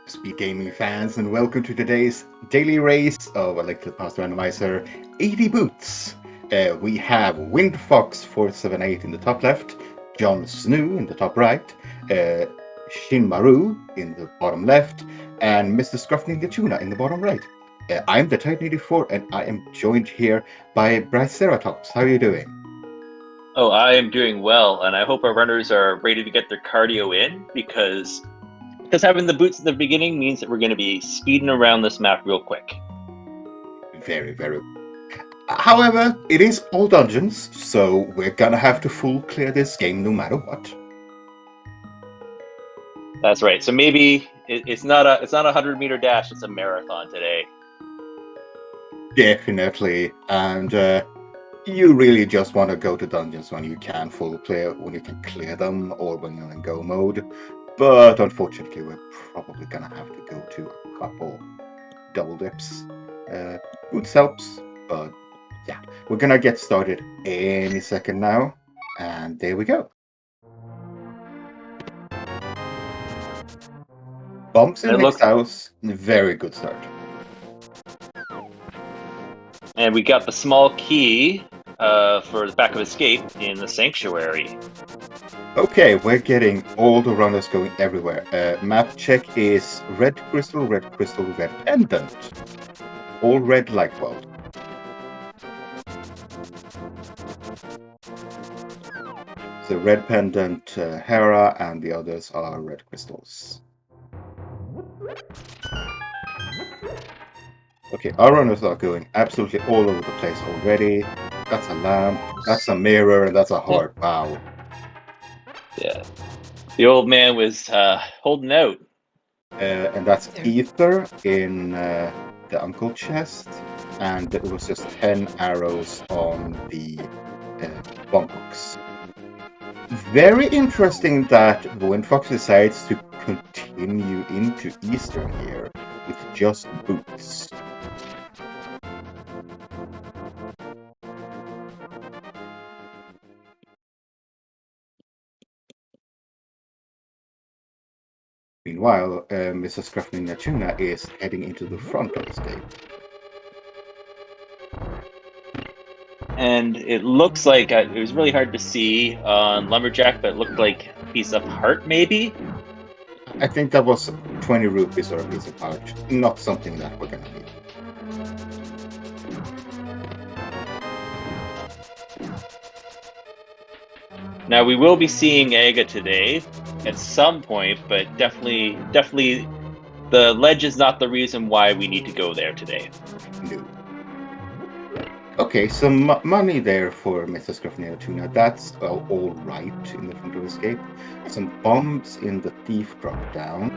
Speed Gaming fans, and welcome to today's daily race of ALTTP Randomizer 80 boots. We have Windfox 478 in the top left, Jon Snow in the top right, Shinmaru in the bottom left, and Mr. Scruffing the Tuna in the bottom right. I'm the Titan 84, and I am joined here by Briceratops. How are you doing? Oh, I am doing well, and I hope our runners are ready to get their cardio in because having the boots at the beginning means that we're going to be speeding around this map real quick. Very, very. However, it is all dungeons, so we're gonna have to full clear this game no matter what. That's right. So maybe it's not a 100-meter dash; it's a marathon today. Definitely, and you really just want to go to dungeons when you can full clear, when you can clear them, or when you're in go mode. But unfortunately, we're probably gonna have to go to a couple double dips. Boots helps, but yeah, we're gonna get started any second now, and there we go. Bumps And in it mixed looks, house, very good start. and we got the small key for the back of escape in the sanctuary. Okay, we're getting all the runners going everywhere. Map check is red crystal, red crystal, red pendant. All red light world. The red pendant Hera and the others are red crystals. Okay, our runners are going absolutely all over the place already. That's a lamp, that's a mirror, and that's a heart. Wow. Yeah, the old man was holding out. And that's ether in the uncle chest, and it was just 10 arrows on the bomb box. Very interesting that Windfox decides to continue into Eastern here with just boots. Meanwhile, Mrs. Scruffing Natuna is heading into the front of the escape. And it looks like it was really hard to see on Lumberjack, but it looked like a piece of heart, maybe. I think that was 20 rupees or a piece of heart, not something that we're gonna need. Now we will be seeing Aga today at some point, but definitely the ledge is not the reason why we need to go there today. No. Okay, some money there for Mr. Scruffing Tuna. That's all right in the front of escape. Some bombs in the thief drop down.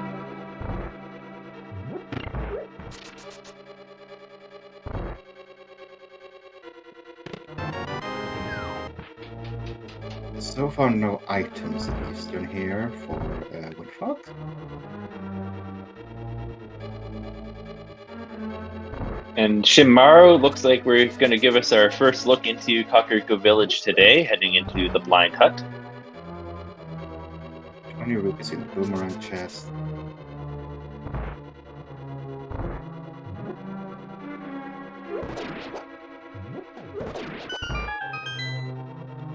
So far, no items in Eastern here for Windfox. And Shimaru looks like we're going to give us our first look into Kakariko Village today, heading into the Blind Hut. 20 rupees in the boomerang chest.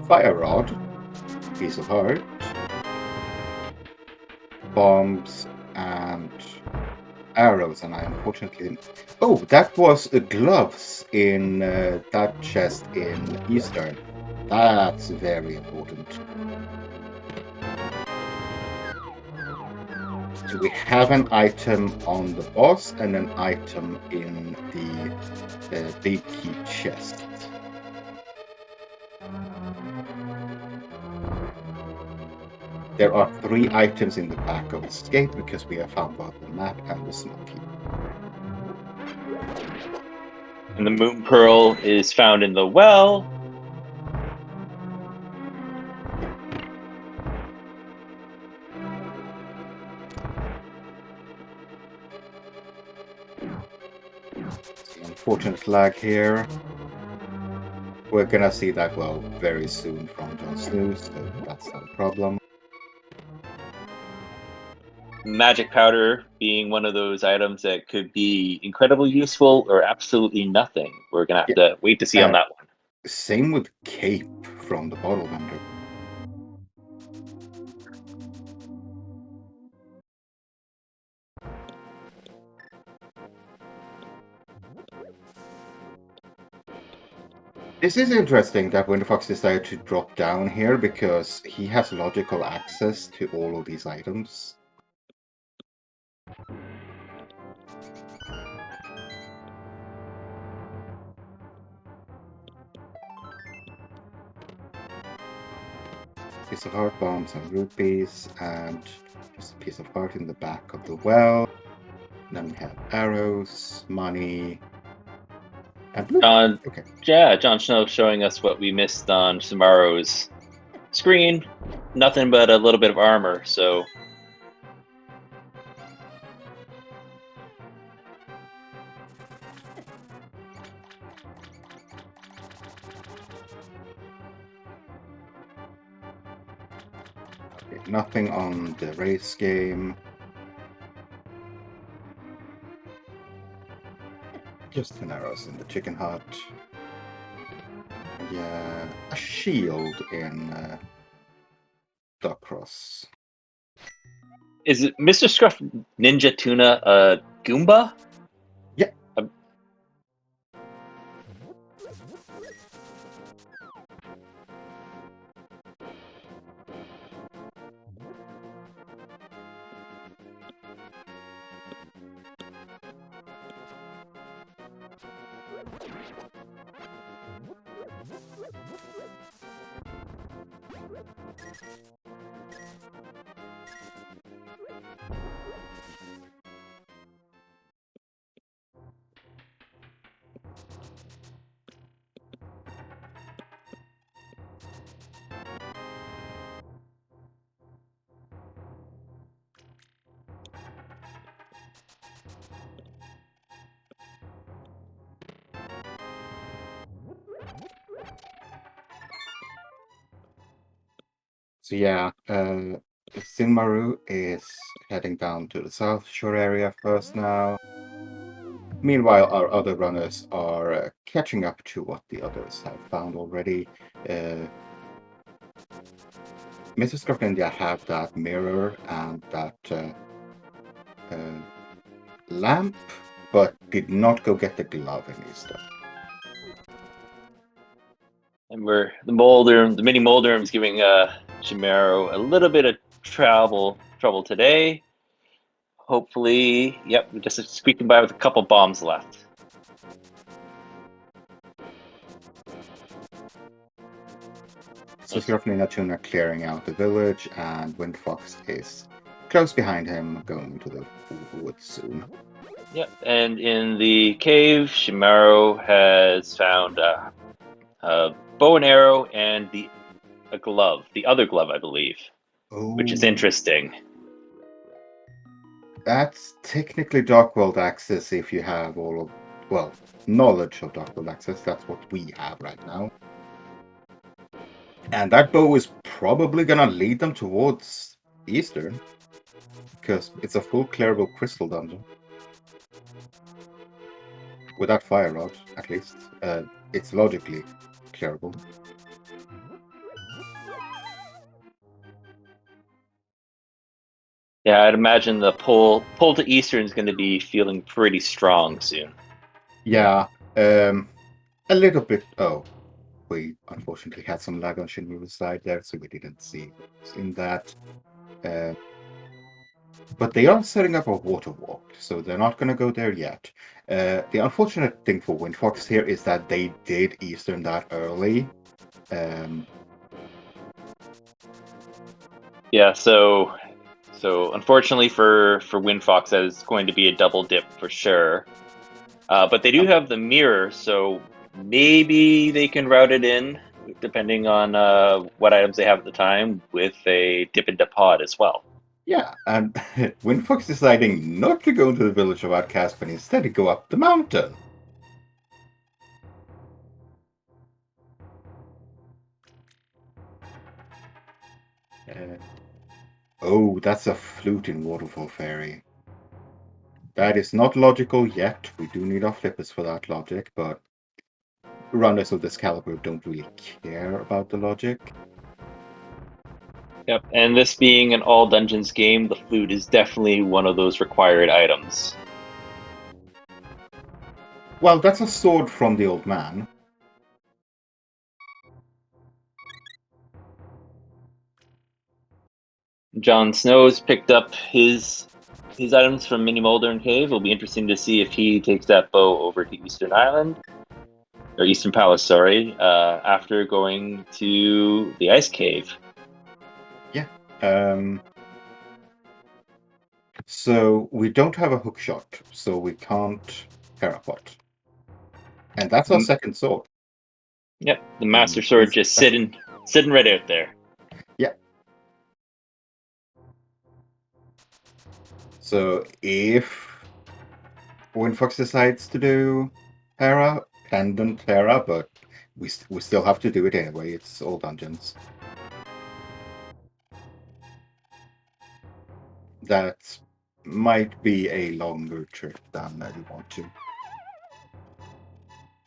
Fire rod, piece of heart, bombs, and arrows, and I unfortunately... Oh, that was gloves in that chest in Eastern. That's very important. So we have an item on the boss and an item in the big key chest. There are 3 items in the back of escape because we have found both the map and the small key. And the Moon Pearl is found in the well. Unfortunate lag here. We're gonna see that well very soon from Jon Snow, so that's not a problem. magic powder being one of those items that could be incredibly useful or absolutely nothing. We're gonna have to wait to see on that one. Same with Cape from the bottle vendor. This is interesting that Winterfox decided to drop down here because he has logical access to all of these items. Piece of heart, bombs, and rupees, and just a piece of heart in the back of the well. Then we have arrows, money, and blue. Okay. Yeah, Jon Snow showing us what we missed on Samaro's screen. Nothing but a little bit of armor, so Okay, nothing on the race game. Just 10 arrows in the chicken hut. Yeah, a shield in Duckcross. is it Mr. Scruff Ninja Tuna a Goomba? Yeah. So yeah, Sinmaru is heading down to the South Shore area first now. Meanwhile, our other runners are catching up to what the others have found already. Mrs. Scruff Ninja have that mirror and that lamp, but did not go get the glove in Easter. And we're the mini Moldurum's giving Chimero a little bit of trouble today. Hopefully, yep, we're just squeaking by with a couple bombs left. So Scruff Ninja Tuna clearing out the village, and Windfox is close behind him, going into the woods soon. Yep, and in the cave, Shimaro has found a bow and arrow and a glove, the other glove, I believe, which is interesting. That's technically Dark World access if you have all of, well, knowledge of Dark World access. That's what we have right now. And that bow is probably gonna lead them towards Eastern, because it's a full clearable crystal dungeon. Without fire rod, at least. It's logically clearable. Yeah, I'd imagine the pull to Eastern is going to be feeling pretty strong soon. Yeah, a little bit. Oh, we unfortunately had some lag on Shinmu's side there, so we didn't see in that. But they are setting up a water walk, so they're not going to go there yet. The unfortunate thing for Windfox here is that they did Eastern that early. Yeah, so unfortunately for Windfox, that is going to be a double dip for sure. But they do have the mirror, so maybe they can route it in, depending on what items they have at the time, with a dip into pod as well. Yeah, and Windfox deciding not to go into the village of Outcast, but instead to go up the mountain. Oh, that's a flute in Waterfall Fairy. That is not logical yet. We do need our flippers for that logic, but runners of this caliber don't really care about the logic. Yep, and this being an all dungeons game, the flute is definitely one of those required items. Well, that's a sword from the old man. Jon Snow's picked up his items from Mini Moldern Cave. It'll be interesting to see if he takes that bow over to Eastern Island, or Eastern Palace, sorry, after going to the Ice Cave. Yeah. So we don't have a hook shot, so we can't parapot. And that's our second sword. Yep, the Master Sword just sitting right out there. Yeah. So if Windfox decides to do Pendant Para, but we still have to do it anyway. It's all dungeons. That might be a longer trip than you want to.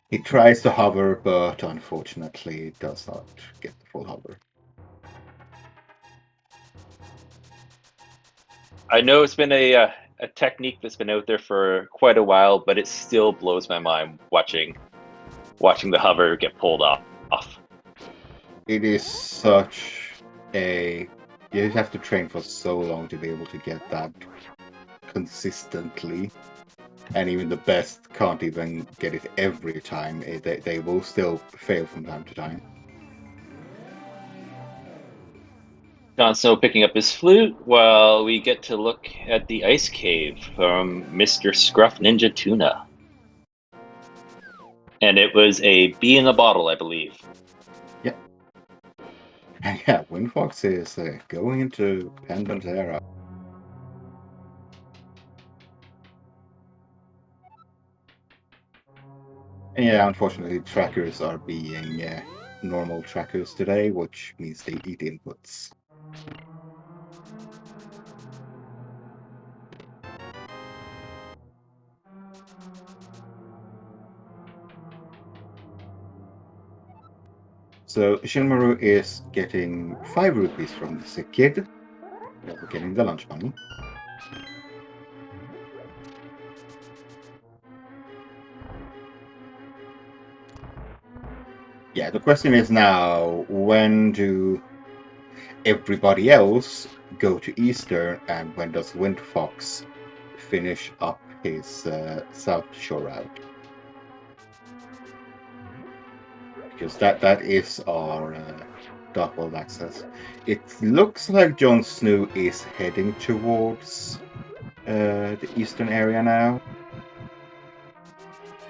He tries to hover, but unfortunately does not get the full hover. I know it's been a technique that's been out there for quite a while, but it still blows my mind watching the hover get pulled off. It is such a... You have to train for so long to be able to get that consistently. And even the best can't even get it every time. They will still fail from time to time. Jon Snow picking up his flute while we get to look at the ice cave from Mr. Scruff Ninja Tuna. And it was a bee in a bottle, I believe. Yeah. And yeah, Windfox is going into Pendant Era. And yeah, unfortunately, trackers are being normal trackers today, which means they eat inputs. So Shinmaru is getting 5 rupees from the sick kid. Yeah, we're getting the lunch money. Yeah, the question is now, when do everybody else go to Eastern, and when does Windfox finish up his South Shore route? Because that is our Dark World access. It looks like Jon Snow is heading towards the Eastern area now.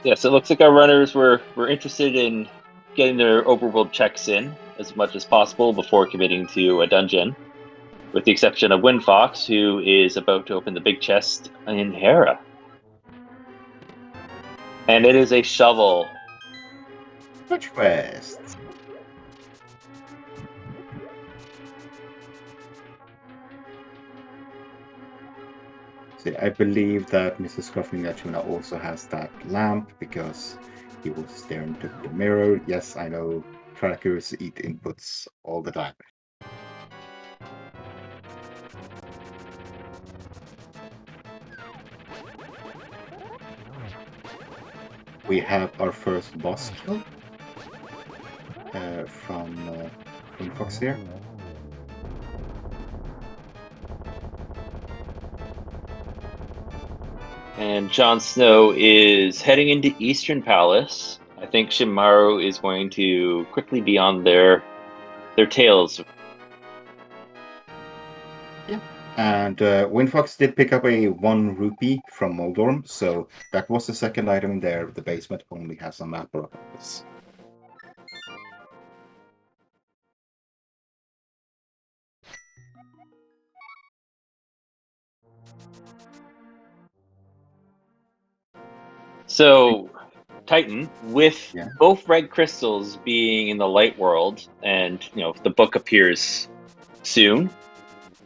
Yes, it looks like our runners were interested in getting their overworld checks in as much as possible before committing to a dungeon, with the exception of Windfox, who is about to open the big chest in Hera. And it is a shovel. Which west? See, I believe that Mrs. Scruffing Tuna also has that lamp because he was there and took the mirror. Yes, I know trackers eat inputs all the time. We have our first boss kill from Windfox here. And Jon Snow is heading into Eastern Palace. I think Shimaru is going to quickly be on their tails. Yeah. And Windfox did pick up a 1 rupee from Moldorm, so that was the second item in there. The basement only has a map of this. So, Titan, with Yeah. both red crystals being in the light world, and the book appears soon,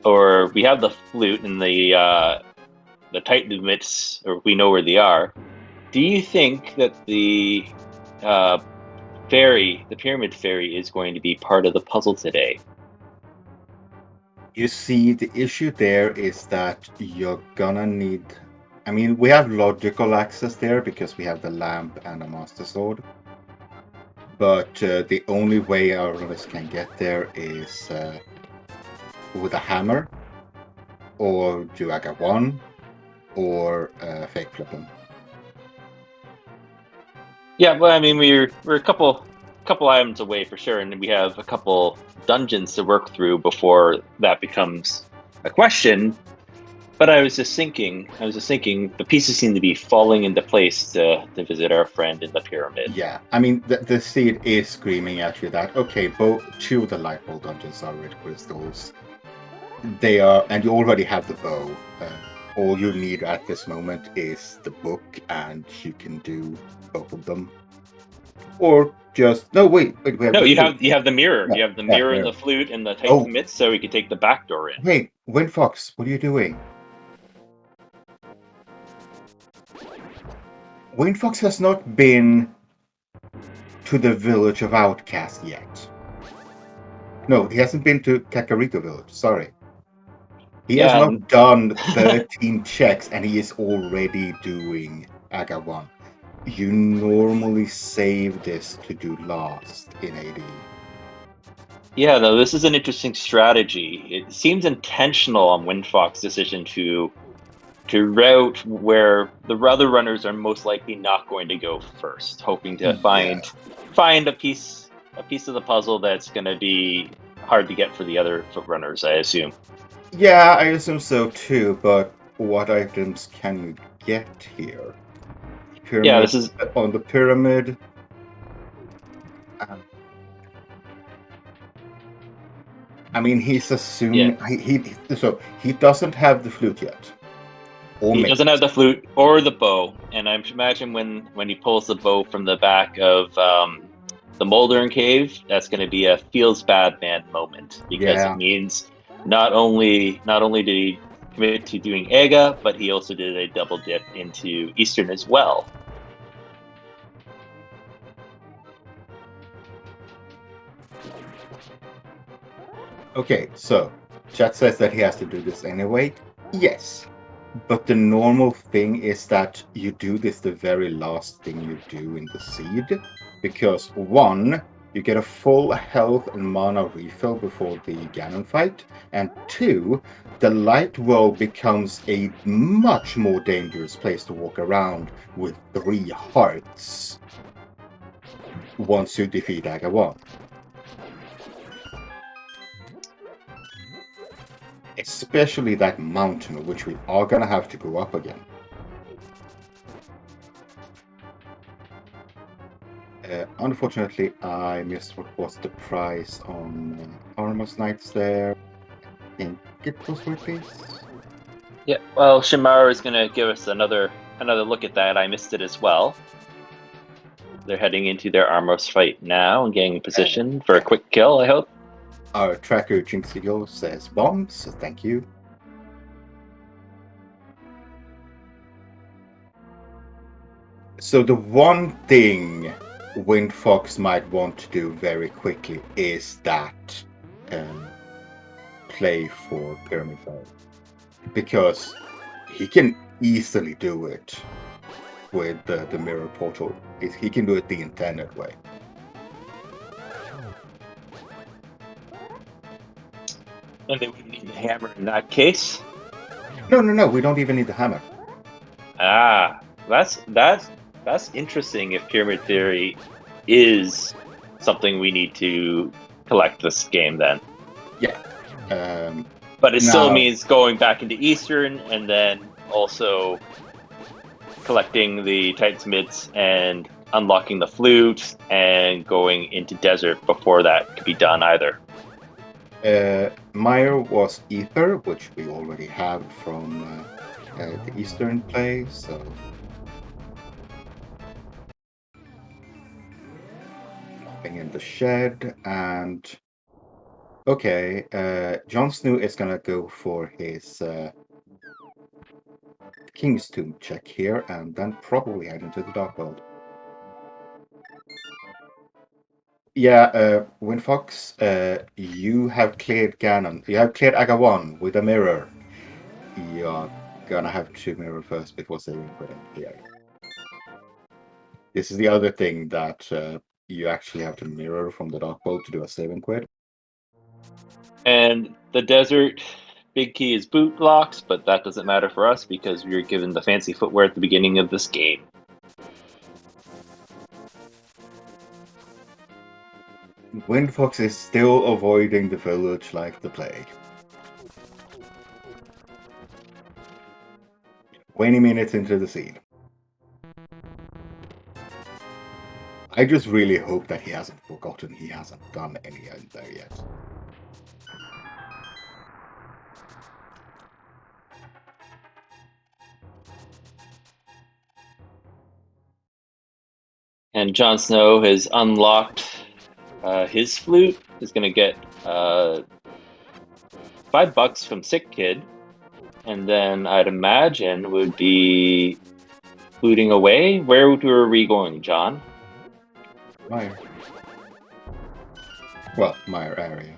or we have the flute and the Titan bits, or we know where they are. Do you think that the fairy, the pyramid fairy, is going to be part of the puzzle today? You see, the issue there is that you're gonna need. I mean, we have logical access there because we have the lamp and a master sword. But the only way our runners can get there is with a hammer, or do I got one, or fake flipping. Yeah, well, I mean, we're a couple items away for sure, and we have a couple dungeons to work through before that becomes a question. But I was just thinking, the pieces seem to be falling into place to visit our friend in the pyramid. Yeah, I mean, the seed is screaming at you that, okay, both two of the light bulb dungeons are red crystals. They are, and you already have the bow. All you need at this moment is the book, and you can do both of them. Or just, no, wait, we have No, the flute. you have the mirror. Yeah, You have the yeah, mirror and mirror. the flute and the Oh. Titan mitts, so we can take the back door in. Wait, Windfox, what are you doing? Windfox has not been to the village of Outcast yet. No, he hasn't been to Kakariko village, sorry. He has Yeah, not done 13 checks and he is already doing Aga 1. You normally save this to do last in AD. yeah. No, this is an interesting strategy. It seems intentional on Windfox's decision to route where the other runners are most likely not going to go first, hoping to Yeah. find a piece of the puzzle that's going to be hard to get for the other foot runners, I assume. Yeah, I assume so too, but what items can we get here? Yeah, Pyramid this is on the pyramid. I mean, he's yeah. assuming so he doesn't have the flute yet, or He maybe. doesn't have the flute or the bow, and I imagine when he pulls the bow from the back of the Moldering Cave, that's going to be a feels bad man moment because it Yeah. means not only did he commit to doing Ega, but he also did a double dip into Eastern as well. Okay, so chat says that he has to do this anyway. Yes, but the normal thing is that you do this the very last thing you do in the seed, because one, you get a full health and mana refill before the Ganon fight, and two, the light world becomes a much more dangerous place to walk around with 3 hearts once you defeat Aga 1. Especially that mountain, which we are gonna have to go up again. Unfortunately, I missed what was the price on Armos Knights there. Can get those right, please? Yeah, well, Shimaro is going to give us another look at that. I missed it as well. They're heading into their Armos fight now and getting in position for a quick kill, I hope. Our tracker Jinxigo says bombs, so thank you. So the one thing Windfox might want to do very quickly is that play for Pyramid Fire. Because he can easily do it with the mirror portal. He can do it the intended way. And they would need the hammer in that case. No, we don't even need the hammer. Ah, that's interesting. If Pyramid Theory is something we need to collect this game, then. Yeah. But it still means going back into Eastern and then also collecting the Titans Mids and unlocking the flute and going into Desert before that could be done either. Meyer was Ether, which we already have from the Eastern play, so. Nothing in the shed, and Okay, Jon Snow is gonna go for his King's Tomb check here, and then probably head into the Dark World. Yeah, Windfox, you have cleared Ganon. You have cleared Aga 1 with a mirror. You're gonna have to mirror first before saving for him here. This is the other thing that you actually have to mirror from the Dark World to do a saving quid. And the desert big key is boot blocks, but that doesn't matter for us because we were given the fancy footwear at the beginning of this game. Windfox is still avoiding the village like the plague. 20 minutes into the scene. I just really hope that he hasn't forgotten he hasn't done any in there yet. And Jon Snow has unlocked his flute. Is going to get $5 from Sick Kid, and then I'd imagine would be fluting away. Where were we going, John? Mire. Well, Mire area.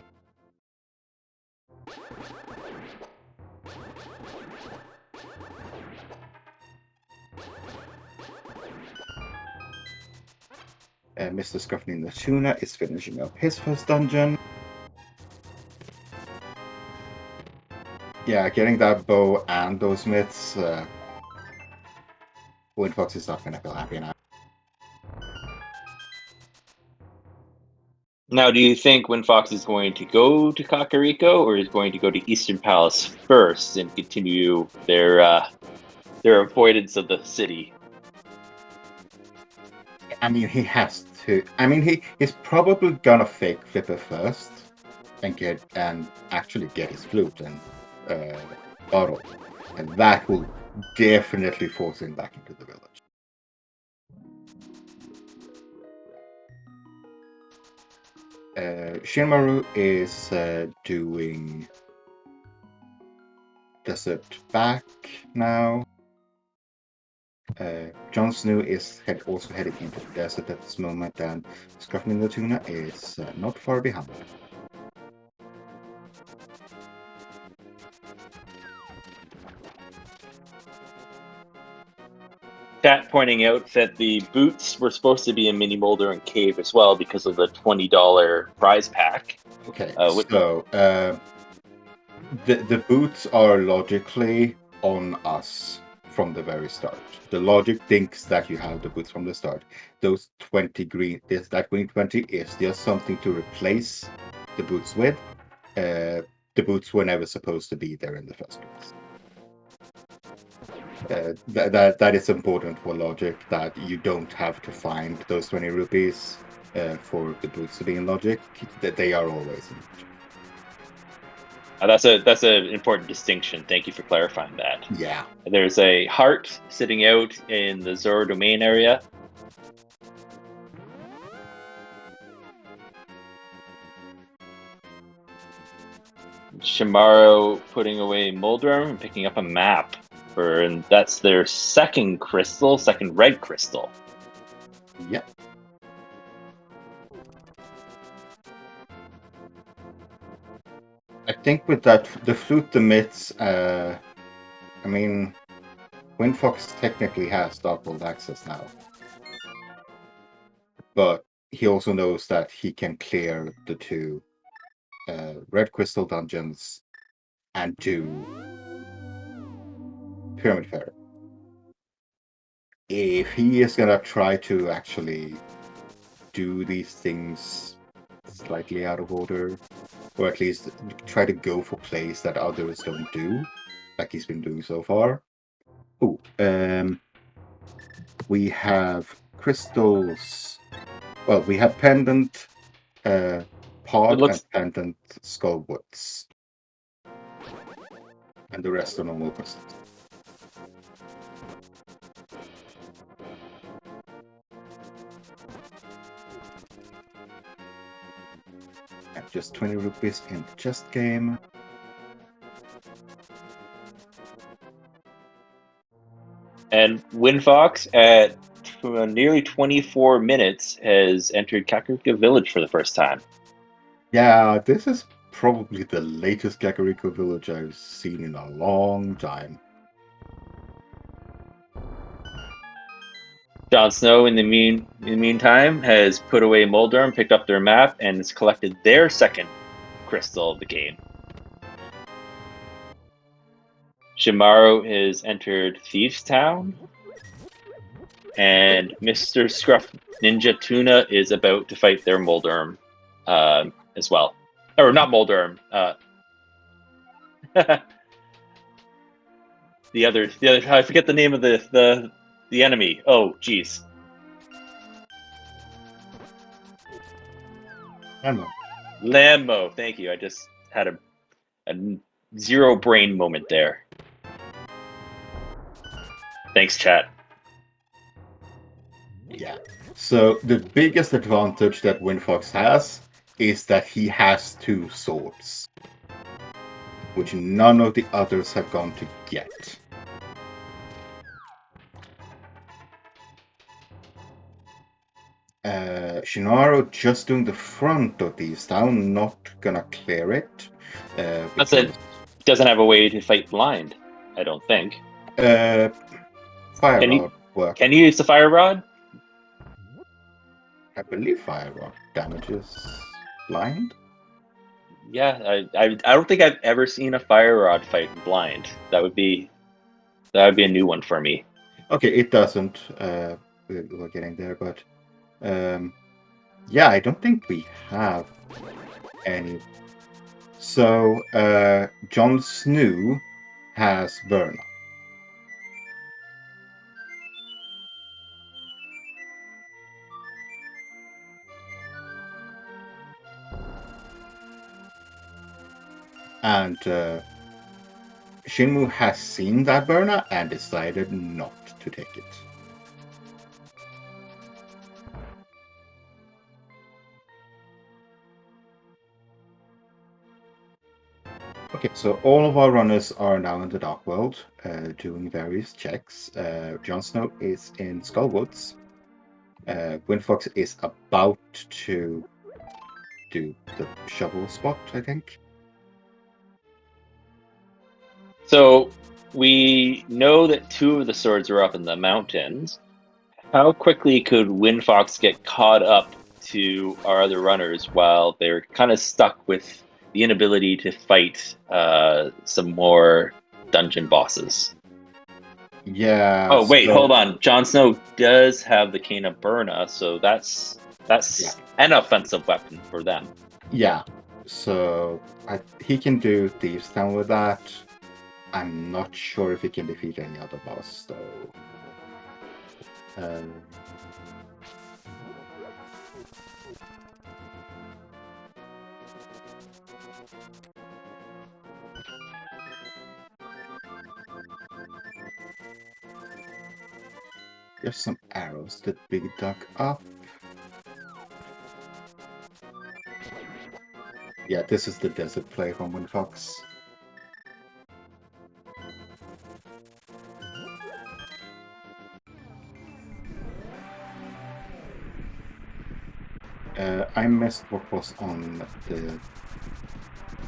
Mr. Scruffy the Tuna is finishing up his first dungeon. Yeah, getting that bow and those myths, Windfox is not gonna feel happy now. Now, do you think Windfox is going to go to Kakariko, or is going to go to Eastern Palace first and continue their avoidance of the city? I mean, he has to. I mean, he's probably gonna fake Flipper first and actually get his flute and bottle, and that will definitely force him back into the village. Shinmaru is doing desert back now. Jon Snow is also heading into the desert at this moment, and Scruffy the Tuna is not far behind. Chat pointing out that the boots were supposed to be in Mini Molder and Cave as well because of the $20 prize pack. Okay, so the boots are logically on us from the very start. The logic thinks that you have the boots from the start. Those 20 green, that green 20 is just something to replace the boots with. The boots were never supposed to be there in the first place. That is important for logic, that you don't have to find those 20 rupees for the boots to be in logic, that they are always in logic. That's an important distinction. Thank you for clarifying that. Yeah. There's a heart sitting out in the Zora domain area. Shimaro putting away Moldrum and picking up a map. And that's their second red crystal. Yep. I think with that, the flute, the myths, I mean, Windfox technically has Dark World access now. But he also knows that he can clear the two red crystal dungeons and do Pyramid Fair. If he is gonna try to actually do these things slightly out of order, or at least try to go for plays that others don't do, like he's been doing so far. Oh, we have crystals. Well, we have pendant, pod, and pendant skullwoods, and the rest are normal crystals. Just 20 rupees in the chest game. And Winfox at nearly 24 minutes has entered Kakariko Village for the first time. Yeah, this is probably the latest Kakariko Village I've seen in a long time. Jon Snow, in the meantime, has put away Moldorm, picked up their map, and has collected their second crystal of the game. Shimaru has entered Thieves Town, and Mr. Scruff Ninja Tuna is about to fight their Moldorm as well. Or not Moldorm. the other. I forget the name of the enemy. Oh, jeez. Lambo. Thank you. I just had a zero brain moment there. Thanks, chat. Yeah. So the biggest advantage that Winfox has is that he has 2 swords, which none of the others have gone to get. Shinaro just doing the front of these town, not gonna clear it. That's it. Doesn't have a way to fight blind, I don't think. Fire Rod work. Can you use the Fire Rod? I believe Fire Rod damages blind. Yeah, I don't think I've ever seen a Fire Rod fight blind. That would be a new one for me. Okay, it doesn't. We're getting there, but yeah, I don't think we have any. So Jon Snow has Verna. And Shinmu has seen that Verna and decided not to take it. Okay, so all of our runners are now in the Dark World, doing various checks. Jon Snow is in Skullwoods. Winfox is about to do the shovel spot, I think. So we know that 2 of the swords are up in the mountains. How quickly could Winfox get caught up to our other runners while they're kind of stuck with the inability to fight some more dungeon bosses? Yeah. Oh wait, hold on. Jon Snow does have the Cane of Burna, so that's an offensive weapon for them. Yeah. So he can do Thieves Town with that. I'm not sure if he can defeat any other boss, though. There's some arrows that Big dug up. Yeah, this is the desert play from Winfox. I missed what was on the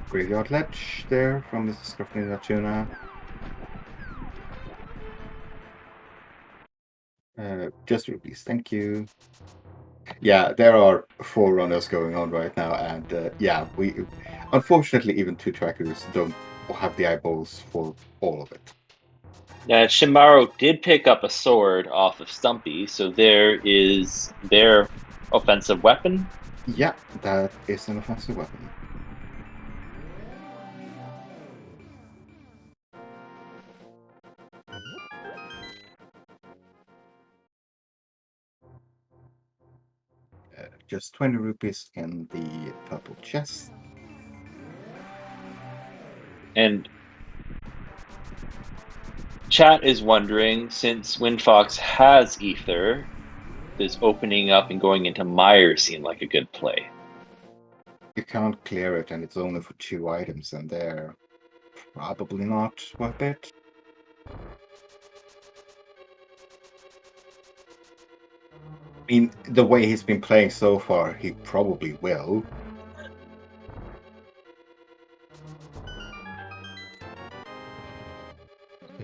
graveyard ledge there from Mr. Scruffy Tuna. Just rupees, thank you. Yeah, there are 4 runners going on right now, and yeah, we unfortunately even 2 trackers don't have the eyeballs for all of it. Yeah, Shimaru did pick up a sword off of Stumpy, so there is their offensive weapon. Yeah, that is an offensive weapon. Just 20 rupees in the purple chest. And chat is wondering, since Winfox has Ether, does opening up and going into Mire seem like a good play? You can't clear it, and it's only for 2 items, and they're probably not worth it. I mean, the way he's been playing so far, he probably will.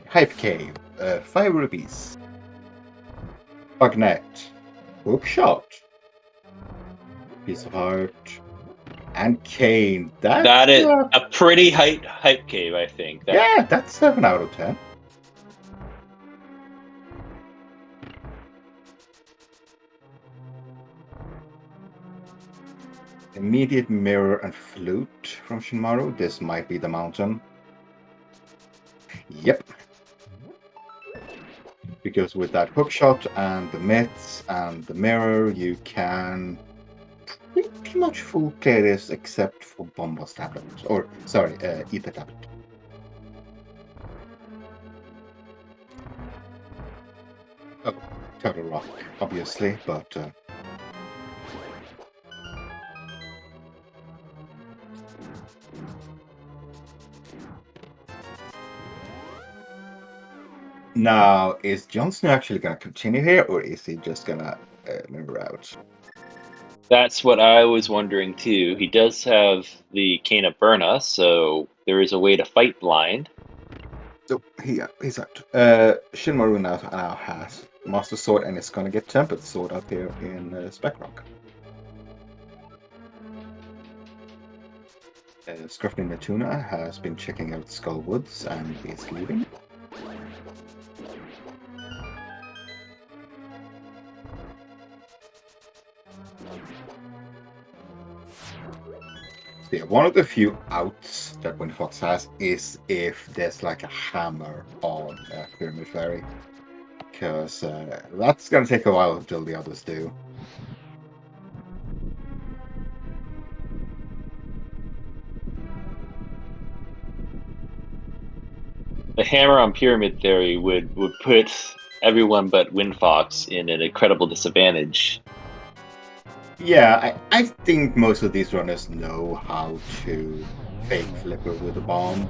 Hype Cave, 5 rupees. Magnet, Hookshot, Piece of Heart, and Cane. That That's is a pretty hype cave, I think. yeah, that's 7 out of 10. Immediate Mirror and Flute from Shinmaru. This might be the mountain. Yep. Because with that hookshot and the mitts and the mirror, you can pretty much full clear this except for Bomba's tablet. Or, sorry, Ether tablet. Oh, Turtle Rock, obviously, but now, is Jon Snow actually going to continue here, or is he just going to move out? That's what I was wondering too. He does have the Cane of Burna, so there is a way to fight blind. So he's out. Shinmaru now has Master Sword, and it's going to get Tempered Sword up here in Spec Rock. Scruffy Natuna has been checking out Skullwoods and is leaving. Yeah, one of the few outs that Windfox has is if there's like a hammer on Pyramid Fairy, because that's going to take a while until the others do. The hammer on Pyramid Theory would put everyone but Windfox in an incredible disadvantage. Yeah, I think most of these runners know how to fake flipper with a bomb.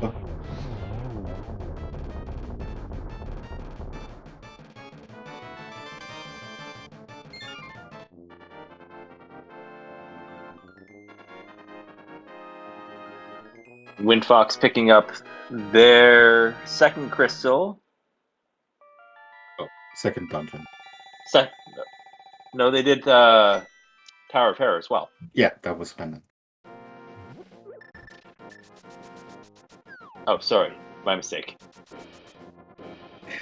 Windfox picking up their second crystal. Oh, second dungeon. No, they did Tower of Terror as well. Yeah, that was pendant. Oh, sorry, my mistake.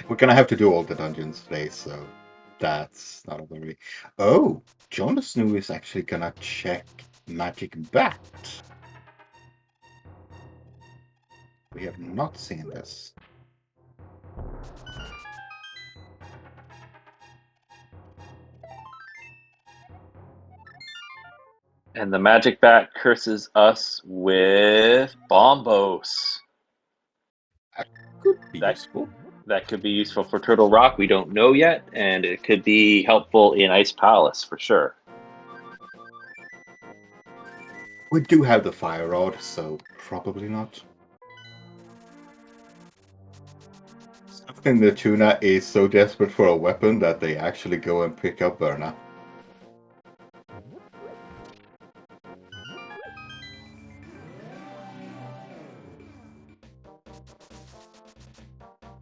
We're gonna have to do all the dungeons today, so that's not a worry. Oh, Jon Snow is actually gonna check Magic Bat. We have not seen this. And the Magic Bat curses us with Bombos. That could be useful. That could be useful for Turtle Rock. We don't know yet, and it could be helpful in Ice Palace for sure. We do have the Fire Rod, so probably not. Something the Tuna is so desperate for a weapon that they actually go and pick up Verna.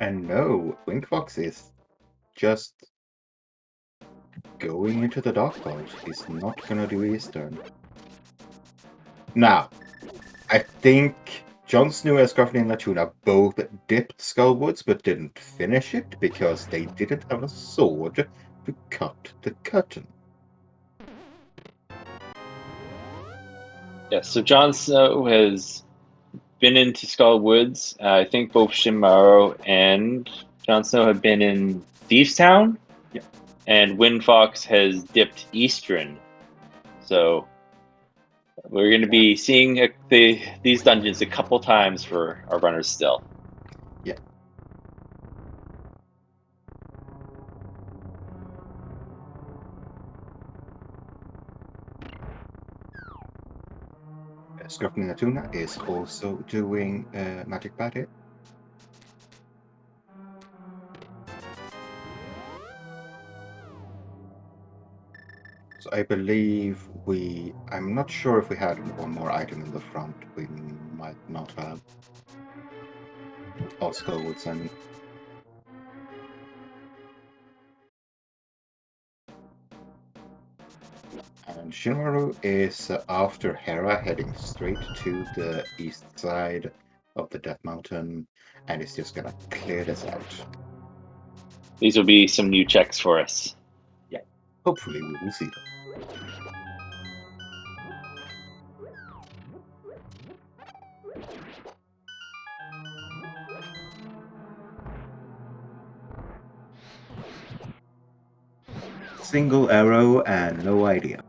And no, Windfox is just going into the Dark Vault. He's not gonna do Eastern. Now, I think Jon Snow and Scruffy and Latuna both dipped Skullwoods but didn't finish it because they didn't have a sword to cut the curtain. Yes, so Jon Snow has been into Skull Woods. I think both Shinmaru and Jon Snow have been in Thieves Town. Yeah. And Windfox has dipped Eastern. So we're going to be seeing these dungeons a couple times for our runners still. Yeah. Scruffing the Tuna is also doing Magic Bat hit. So I believe I'm not sure if we had one more item in the front. We might not have. Oscar would send. And Shinmaru is after Hera, heading straight to the east side of the Death Mountain, and is just gonna clear this out. These will be some new checks for us. Yeah, hopefully we will see them. Single arrow and no idea.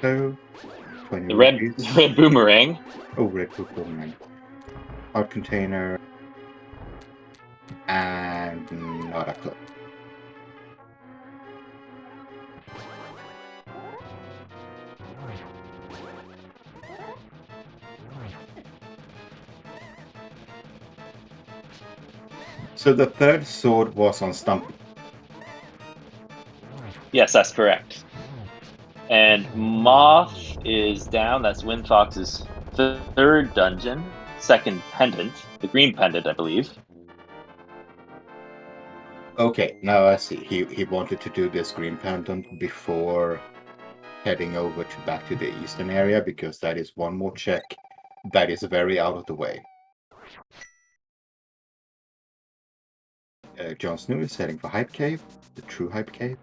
So, 20 The red boomerang. Oh, red boomerang. Hard container. And not a club. So the third sword was on Stumpy. Yes, that's correct. And Moth is down. That's Windfox's third dungeon, second pendant, the green pendant, I believe. Okay, now I see. He wanted to do this green pendant before heading over to back to the eastern area, because that is one more check that is very out of the way. Jon Snow is heading for Hype Cave, the true Hype Cave.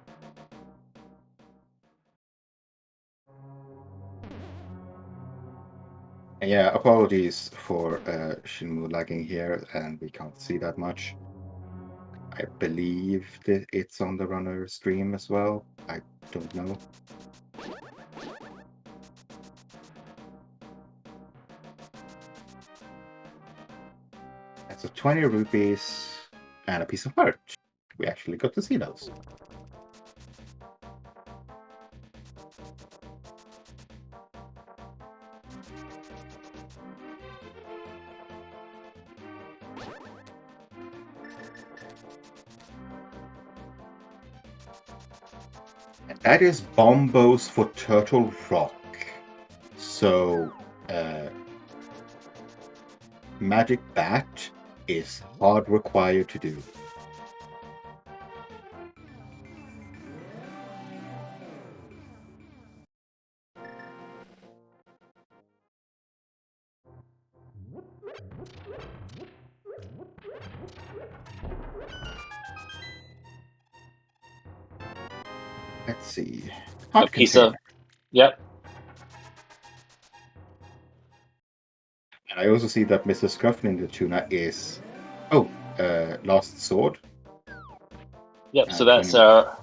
And yeah, apologies for Shinmu lagging here, and we can't see that much. I believe that it's on the runner stream as well. I don't know. That's a 20 rupees and a piece of merch. We actually got to see those. And that is bombos for Turtle Rock. So, Magic Bat is hard required to do. Let's see. A piece of, yep. And I also see that Mr. Scruffin in the tuna is, Lost Sword. Yep, so that's all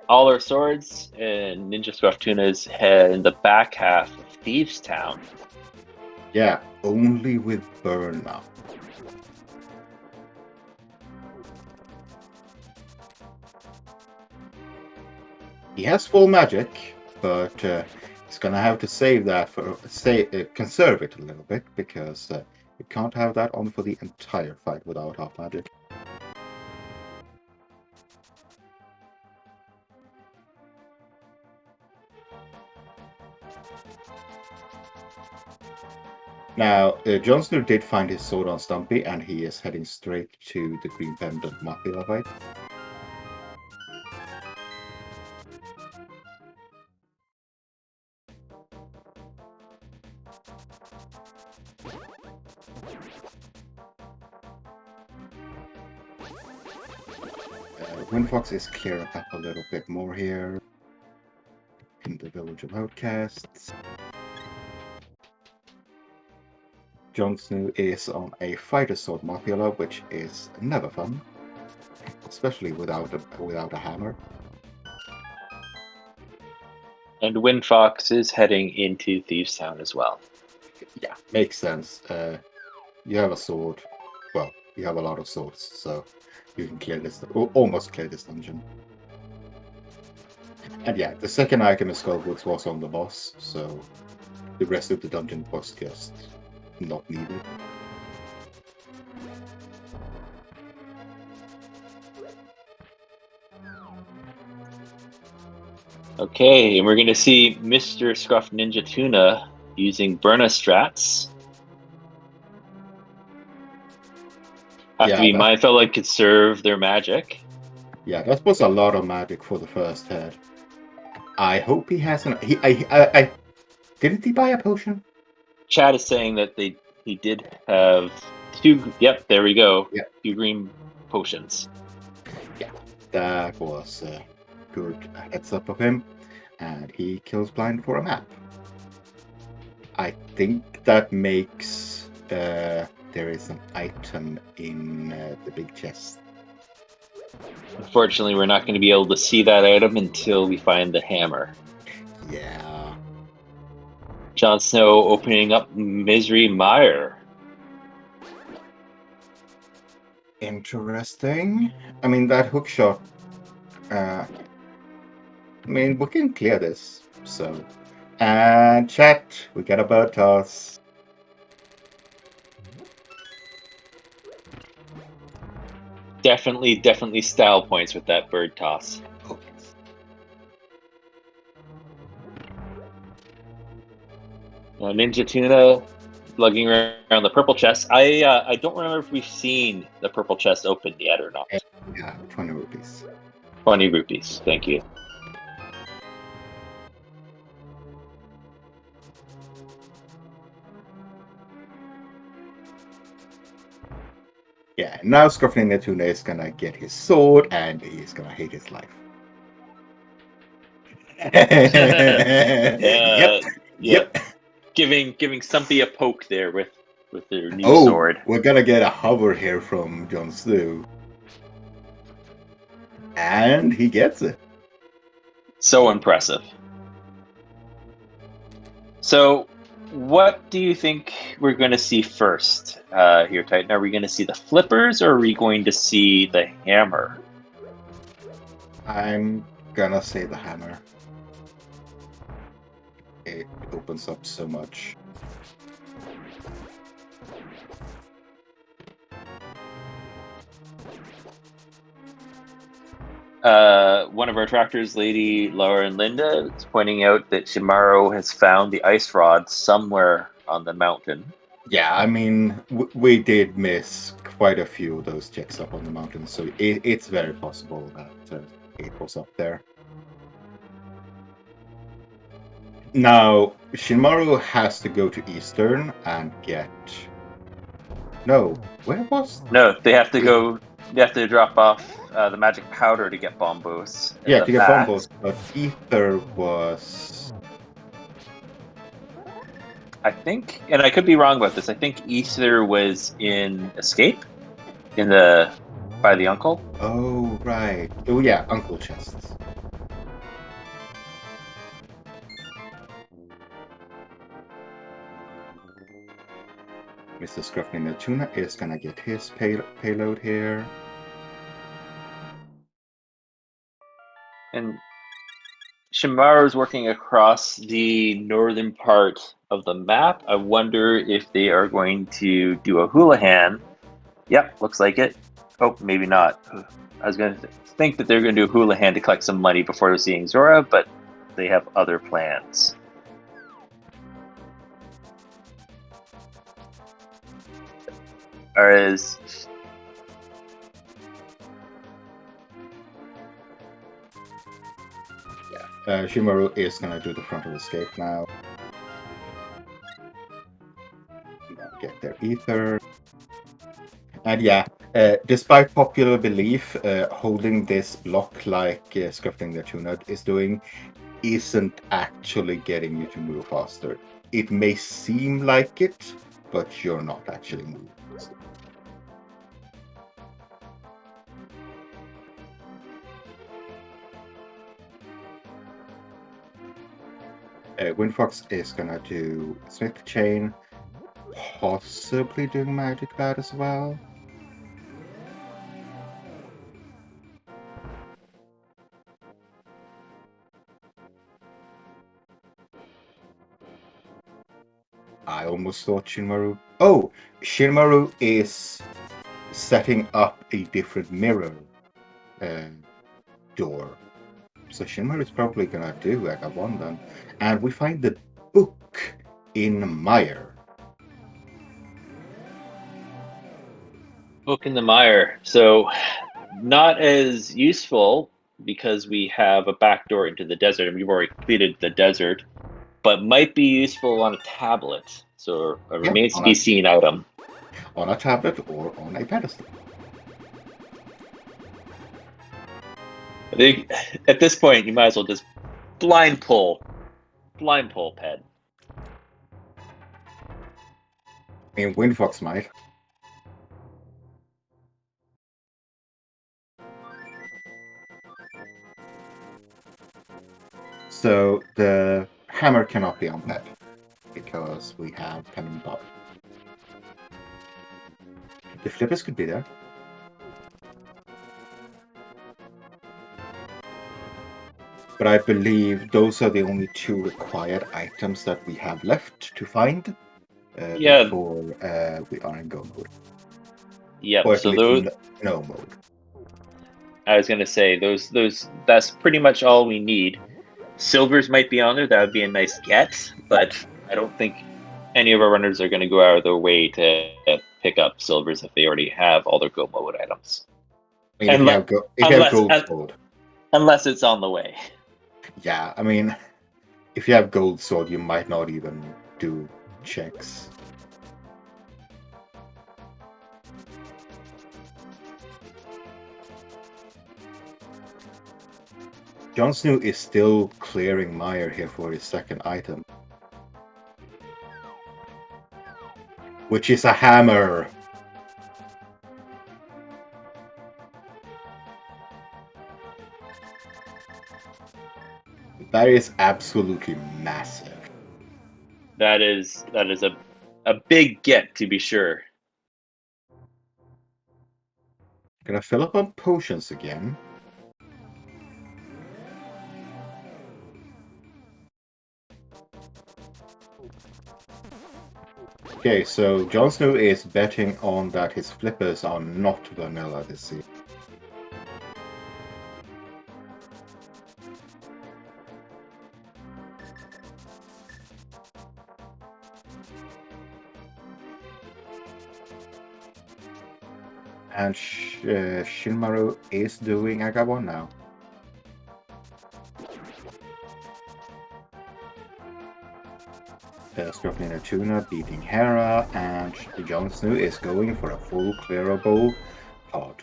our swords, and Ninja Scruff Tuna's head in the back half of Thieves Town. Yeah, only with burn now. He has full magic, but he's gonna have to save that for conserve it a little bit, because you can't have that on for the entire fight without half magic. Now, Jon Snow did find his sword on Stumpy, and he is heading straight to the Green Pendant Mafia fight. Windfox is clearing up a little bit more here in the Village of Outcasts. Jon Snow is on a fighter sword Mapula, which is never fun, especially without a hammer. And Windfox is heading into Thieves Town as well. Yeah, makes sense. You have a sword. Well, you have a lot of swords, so you can clear this, almost clear this dungeon. And yeah, the second item in Skullwoods was on the boss, so the rest of the dungeon was just not needed. Okay, and we're going to see Mr. Scruff Ninja Tuna using Burna strats. Have to Yeah, be mindful and conserve their magic. yeah, that was a lot of magic for the first head. I hope he has an. I didn't he buy a potion? Chad is saying that he did have two. Yep, there we go. Yeah. 2 green potions. Yeah, that was a good heads up of him, and he kills blind for a map. I think that makes there is an item in the big chest. Unfortunately, we're not going to be able to see that item until we find the hammer. Yeah. Jon Snow opening up Misery Mire. Interesting. I mean, that hook shot. I mean, we can clear this. So, and chat, we got a bird toss. Definitely style points with that bird toss. Oh, yes. Ninja Tuna lugging around the purple chest. I don't remember if we've seen the purple chest open yet or not. Yeah, 20 rupees. 20 rupees. Thank you. Yeah, now Scorpion Tuna is gonna get his sword and he's gonna hate his life. Yeah. Yep. Giving somebody a poke there with their new Oh, sword. we're gonna get a hover here from Jon Snow. And he gets it. So impressive. So, what do you think we're going to see first here, Titan? Are we going to see the flippers or are we going to see the hammer? I'm gonna say the hammer. It opens up so much. One of our trackers, Lady Laura and Linda, is pointing out that Shimaro has found the ice rod somewhere on the mountain. Yeah, I mean, we did miss quite a few of those checks up on the mountain, so it's very possible that it was up there. Now, Shinmaru has to go to Eastern and get. No, where was? No, they have to go. They have to drop off the magic powder to get bombos and Yeah, the to get bat. bombos, but Ether was. I think, and I could be wrong about this. I think Ether was in Escape, in the by the uncle. Oh, right. Oh, yeah, Uncle Chests. Mr. Scruffy the Tuna is gonna get his payload here. And Shimaro is working across the northern part of the map. I wonder if they are going to do a Houlihan. Yep, looks like it. Oh, maybe not. I was going to think that they're going to do a Houlihan to collect some money before seeing Zora, but they have other plans. Whereas Shimaru is gonna do the frontal escape now. Get their ether. And yeah, despite popular belief, holding this block like Scuffling the Tuna is doing isn't actually getting you to move faster. It may seem like it, but you're not actually moving faster. Windfox is gonna do Smith Chain, possibly doing magic bad as well. I almost thought Shinmaru. Oh, Shinmaru is setting up a different mirror door. So Shinmaru is probably gonna do Aga 1 then. And we find the book in Meyer. Book in the mire. So, not as useful because we have a backdoor into the desert, and we've already completed the desert, but might be useful on a tablet. So, a Yeah, remains to be seen item. on a tablet or on a pedestal. I think at this point, you might as well just blind pull ped. I mean, Windfox might. So the hammer cannot be on ped because we have pen and bob. The flippers could be there. But I believe those are the only two required items that we have left to find Yeah. before we are in go mode. Yep. Or at So least those, no mode. I was gonna say those. That's pretty much all we need. Silvers might be on there. That would be a nice get, but I don't think any of our runners are going to go out of their way to pick up silvers if they already have all their go mode items. I mean, Unless, if you have unless, gold sword, unless it's on the way. yeah. I mean, if you have gold sword, you might not even do checks. Jon Snow is still clearing Meyer here for his second item, which is a hammer. That is absolutely massive. That is a big get to be sure. Gonna fill up on potions again. Okay, so Jon Snow is betting on that his flippers are not vanilla this season. And Shinmaru is doing Agawon now. Scrapnina Tuna beating Hera, and Jon Snow is going for a full clearable pod.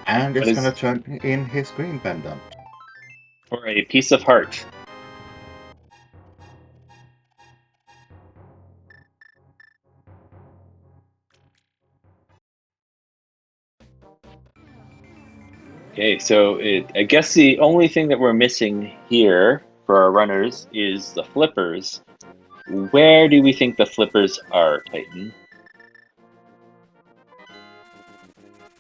And it's gonna turn in his green pendant. For a piece of heart. Okay, so I guess the only thing that we're missing here for our runners is the flippers. Where do we think the flippers are, Titan?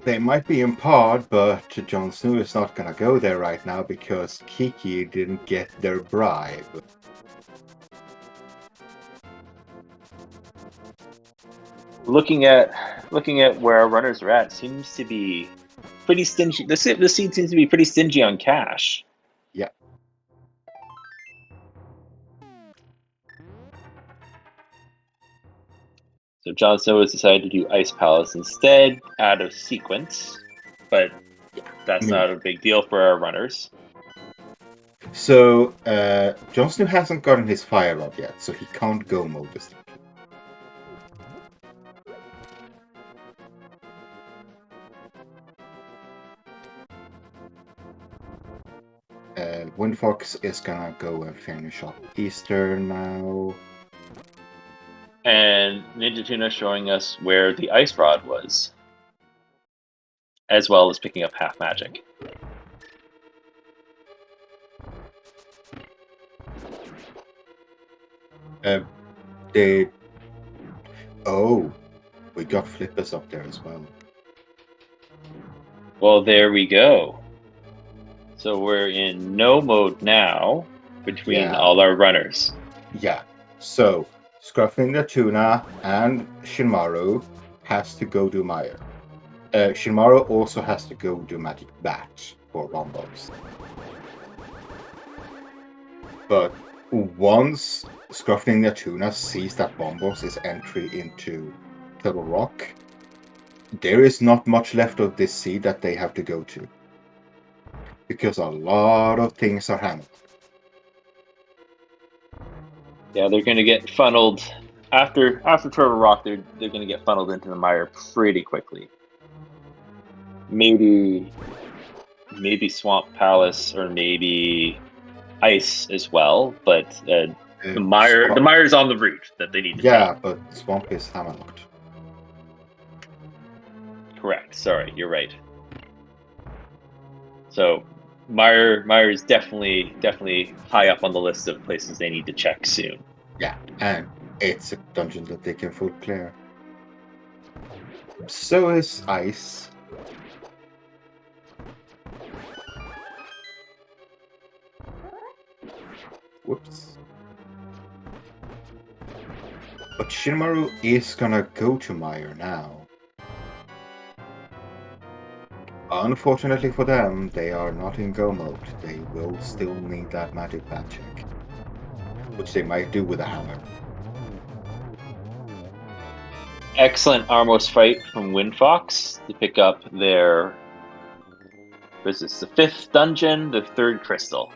They might be in pod, but Jon Snow is not gonna go there right now because Kiki didn't get their bribe. Looking at where our runners are at, seems to be pretty stingy. The scene seems to be pretty stingy on cash. Yeah. So Jon Snow has decided to do Ice Palace instead, out of sequence, but that's not a big deal for our runners. So, Jon Snow hasn't gotten his fire rod yet, so he can't go mode this time. Windfox is gonna go and finish up Easter now. And Ninja Tuna showing us where the Ice Rod was, as well as picking up half magic. They. Oh, we got flippers up there as well. Well, there we go. So we're in no mode now between Yeah. all our runners. Yeah. So, Scruffing the Tuna and Shinmaru has to go do Meyer. Shinmaru also has to go do Magic Bat for Bombos. But once Scruffing the Tuna sees that Bombos is entry into Turtle Rock, there is not much left of this seed that they have to go to. Because a lot of things are hammered. Yeah, they're going to get funneled after Turtle Rock. They're going to get funneled into the mire pretty quickly. Maybe Swamp Palace or maybe Ice as well, but the mire's on the route that they need to Yeah, take. but Swamp is hammerlocked. Correct. Sorry, you're right. So Mire is definitely high up on the list of places they need to check soon. Yeah, and it's a dungeon that they can full clear. So is Ice. Whoops. But Shinmaru is gonna go to Mire now. Unfortunately for them, they are not in go mode. They will still need that magic bat check. Which they might do with a hammer. Excellent Armos fight from Windfox to pick up their. Was this the 5th dungeon, the 3rd crystal?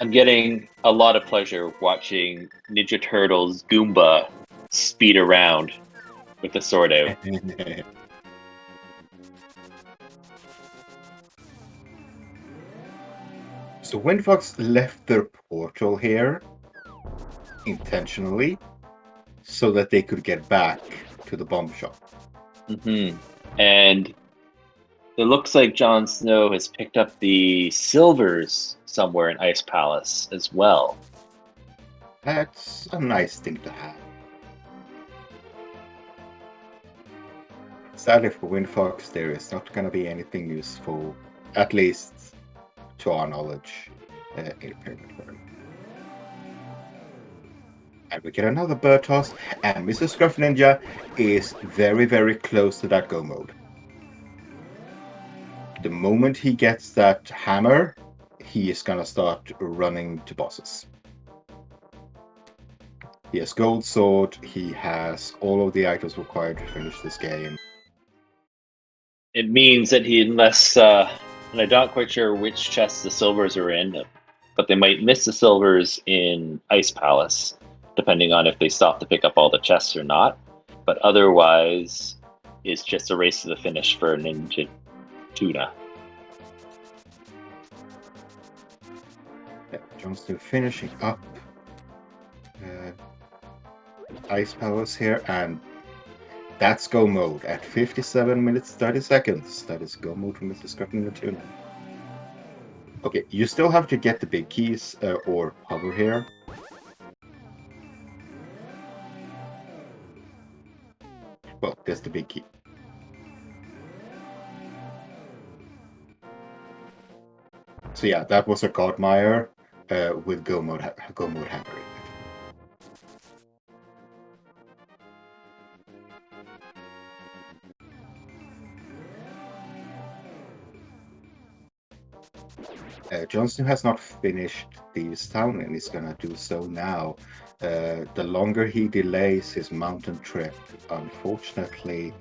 I'm getting a lot of pleasure watching Ninja Turtles Goomba speed around with the sword out. So Windfox left their portal here intentionally so that they could get back to the bomb shop. And it looks like Jon Snow has picked up the silvers somewhere in Ice Palace as well. That's a nice thing to have. Sadly for Windfox, there is not going to be anything useful, at least to our knowledge, in Pyramid World. And we get another bird toss, and Mr. Scruff Ninja is very, very close to that go mode. The moment he gets that hammer, he is gonna start running to bosses. He has Gold Sword, he has all of the items required to finish this game. It means that unless, and I'm not quite sure which chests the silvers are in, but they might miss the silvers in Ice Palace, depending on if they stop to pick up all the chests or not. But otherwise, it's just a race to the finish for Ninja Tuna. Yeah, Jon Snow finishing up Ice Palace here, and that's go mode at 57 minutes 30 seconds. That is go mode from Mr. Scruff Ninja Tuna. Okay, you still have to get the big keys or hover here. Well, there's the big key. So yeah, that was a Godmire with go mode hammer in it. Jon Snow has not finished Thieves Town and he's gonna do so now. The longer he delays his mountain trip, unfortunately,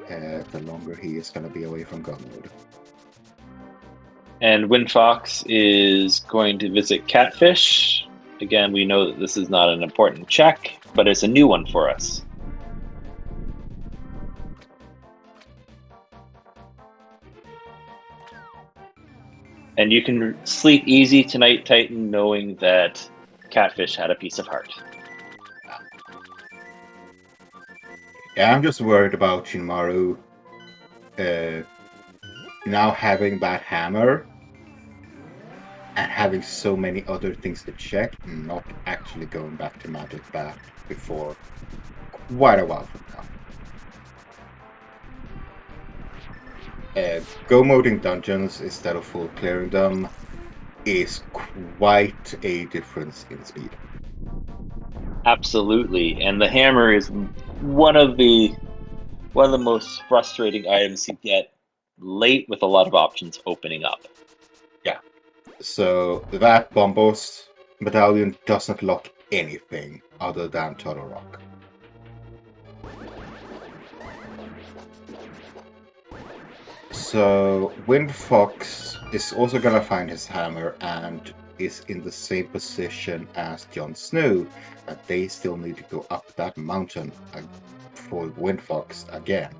the longer he is gonna be away from go mode. And Windfox is going to visit Catfish. Again, we know that this is not an important check, but it's a new one for us. And you can sleep easy tonight, Titan, knowing that Catfish had a piece of heart. Yeah, I'm just worried about Shinmaru now having that hammer and having so many other things to check, and not actually going back to Magic Bat before quite a while from now. Go moding dungeons instead of full clearing them is quite a difference in speed. Absolutely, and the hammer is one of the most frustrating items to get late with a lot of options opening up. Yeah. So that Bombos medallion doesn't lock anything other than Turtle Rock. So Wind Fox is also gonna find his hammer and is in the same position as Jon Snow, but they still need to go up that mountain for Wind Fox again.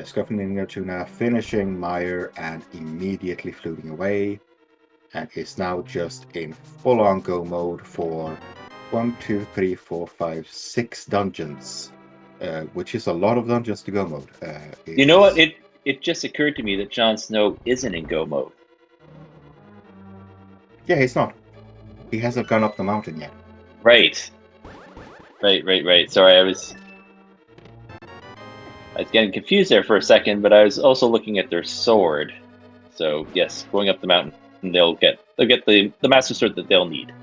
Scuffling Tuna finishing Meyer and immediately floating away, and is now just in full-on go mode for 1, 2, 3, 4, 5, 6 dungeons, which is a lot of dungeons to go mode. You know what? It just occurred to me that Jon Snow isn't in go mode. Yeah, he's not. He hasn't gone up the mountain yet. Right. Sorry, I was getting confused there for a second, but I was also looking at their sword. So yes, going up the mountain, they'll get the master sword that they'll need.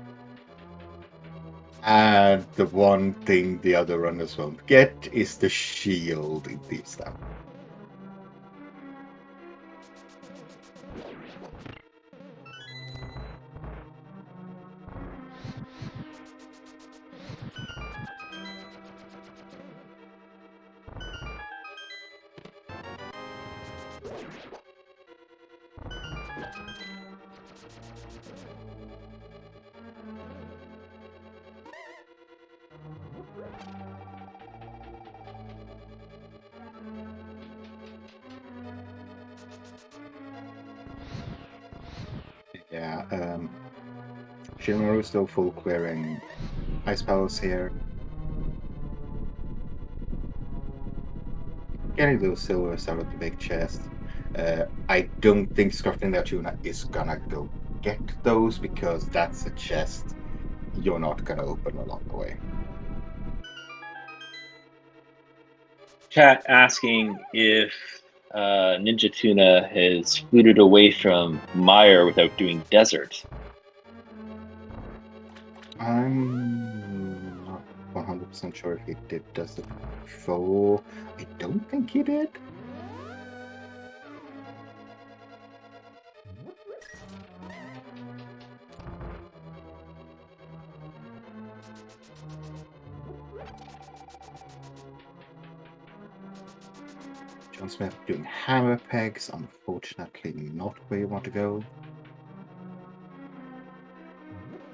And the one thing the other runners won't get is the shield in Deep Stamp. Yeah, Shinmaru still full clearing Ice Palace here. Getting those silvers out of the big chest. I don't think Scuffling Tuna is gonna go get those because that's a chest you're not gonna open along the way. Chat asking if Ninja Tuna has fluted away from Mire without doing desert. I'm not 100% sure if he does it before. I don't think he did. John Smith doing hammer pegs, unfortunately not where you want to go.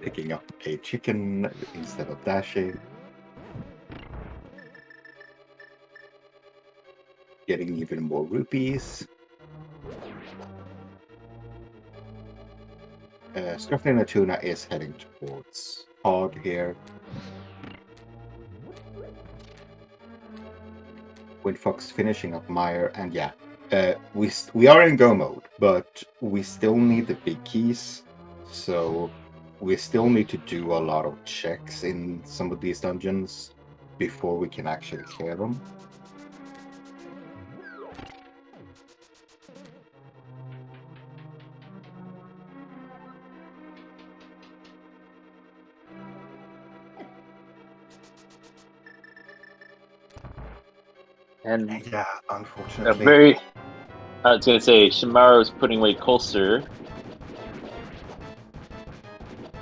Picking up a chicken instead of dashing. Getting even more rupees. Scuffling Tuna is heading towards Pod here. Windfox finishing up Meyer, and yeah, we are in go mode, but we still need the big keys, so we still need to do a lot of checks in some of these dungeons before we can actually clear them. And Yeah, unfortunately. I was going to say, Shimaru's putting away Colster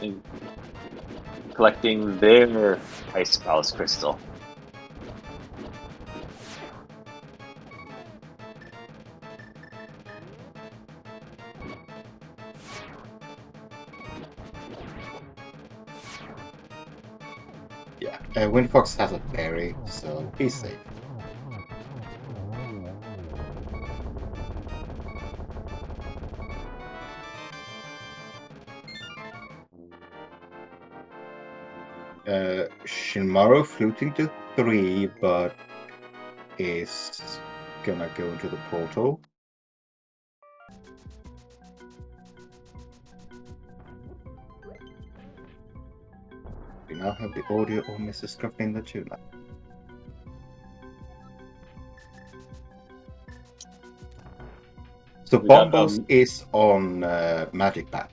and collecting their Ice Palace Crystal. Yeah, Windfox has a fairy, so he's safe. Shinmaru fluting to 3, but is gonna go into the portal. We now have the audio of Mrs. Scruffing the tuna. So We got, Bombos is on Magic Bat.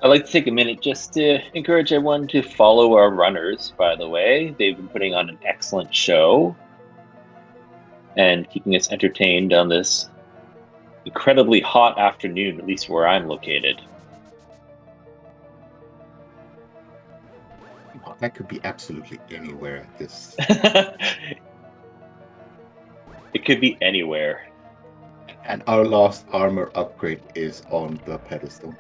I'd like to take a minute just to encourage everyone to follow our runners, by the way. They've been putting on an excellent show and keeping us entertained on this incredibly hot afternoon, at least where I'm located. Oh, that could be absolutely anywhere at this. It could be anywhere. And our last armor upgrade is on the pedestal.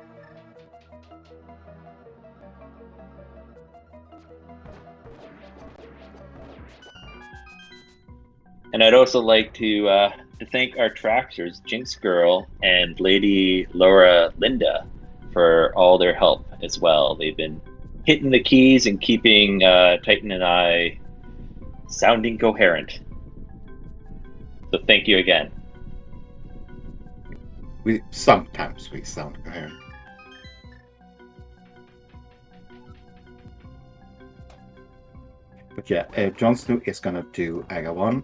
And I'd also like to thank our trackers, Jinx Girl and Lady Laura Linda, for all their help as well. They've been hitting the keys and keeping Titan and I sounding coherent. So thank you again. Sometimes we sound coherent. But yeah, Jon Snow is gonna do Agawan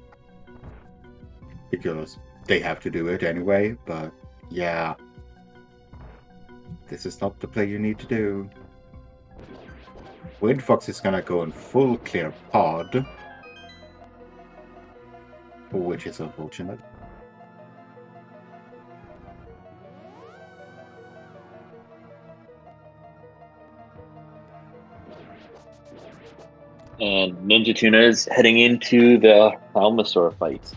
because they have to do it anyway. But yeah, this is not the play you need to do. Windfox is gonna go in full clear pod, which is unfortunate. And Ninja Tuna is heading into the Almasaur fight.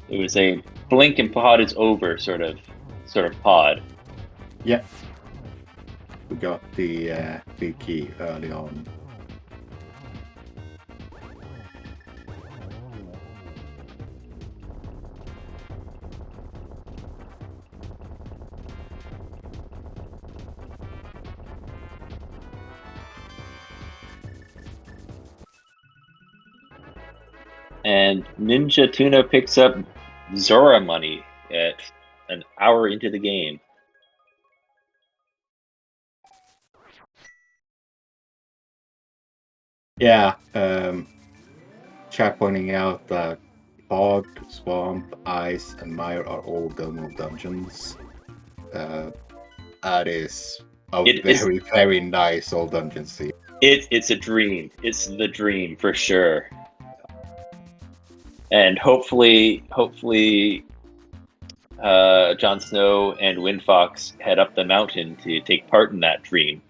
It was a blink and pod is over sort of pod. Yeah, we got the big key early on. And Ninja Tuna picks up Zora money at an hour into the game. Yeah, chat pointing out that Pod, Swamp, Ice, and Mire are all Domo dungeons. That is a very nice old dungeon scene. It's a dream. It's the dream for sure. And hopefully, Jon Snow and Windfox head up the mountain to take part in that dream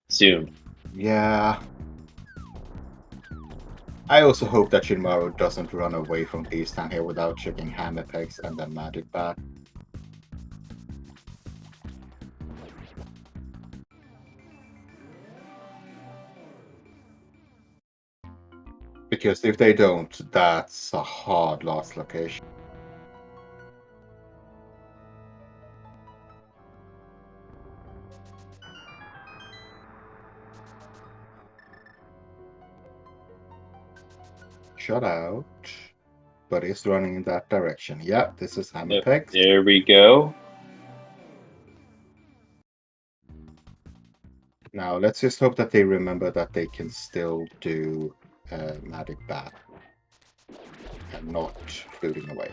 soon. Yeah. I also hope that Shinmaru doesn't run away from peacetime here without checking Hammer Pegs and then Magic Bat. Because if they don't, that's a hard last location. Shut out. But it's running in that direction. Yeah, this is Hammer Pegs. There we go. Now, let's just hope that they remember that they can still do Magic Bat and not floating away.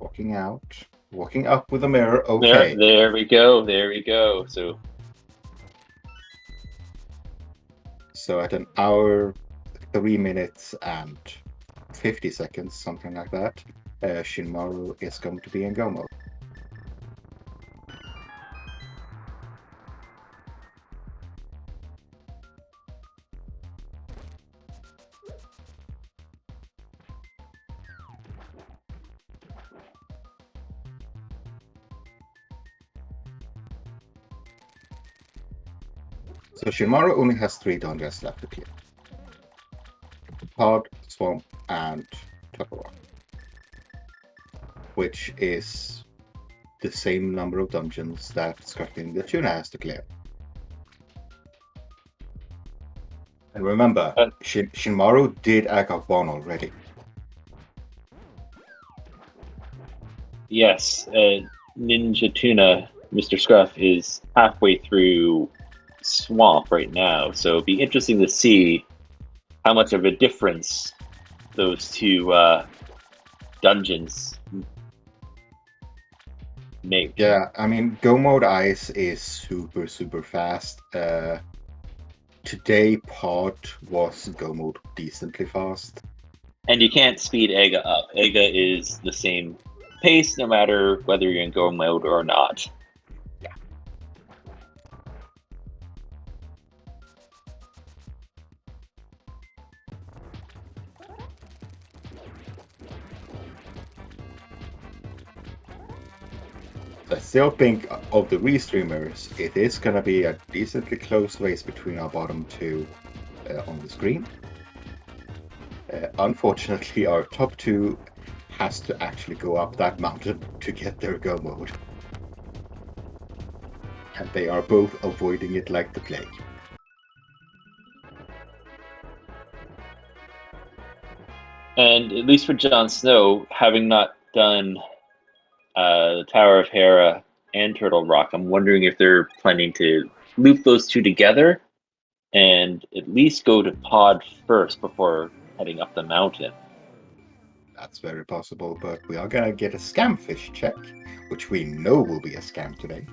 Walking out. Walking up with a mirror. Okay. There we go. There we go. So at an hour, 3 minutes, and 50 seconds, something like that, Shinmaru is going to be in go mode. So Shinmaro only has 3 dungeons left to clear. Pod, Swamp, and Turtle Rock. Which is the same number of dungeons that Scruffing the Tuna has to clear. And remember, Shinmaro did Agak 1 already. Yes, Ninja Tuna, Mr. Scruff, is halfway through Swamp right now, so it'd be interesting to see how much of a difference those 2 dungeons make. Yeah, I mean, Go Mode Ice is super fast. Today, Pod was Go Mode decently fast. And you can't speed Ega up. Ega is the same pace no matter whether you're in Go Mode or not. Yeah. I still think of the restreamers, it is gonna be a decently close race between our bottom 2 on the screen. Unfortunately, our top 2 has to actually go up that mountain to get their Go Mode. And they are both avoiding it like the plague. And at least for Jon Snow, having not done the Tower of Hera and Turtle Rock, I'm wondering if they're planning to loop those 2 together and at least go to Pod first before heading up the mountain. That's very possible, but we are gonna get a scamfish check, which we know will be a scam today.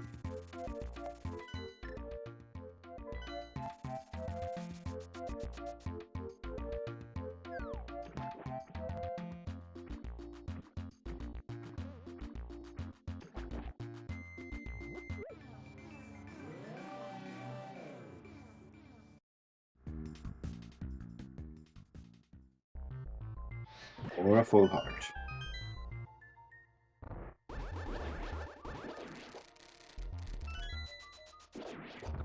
Or a full heart.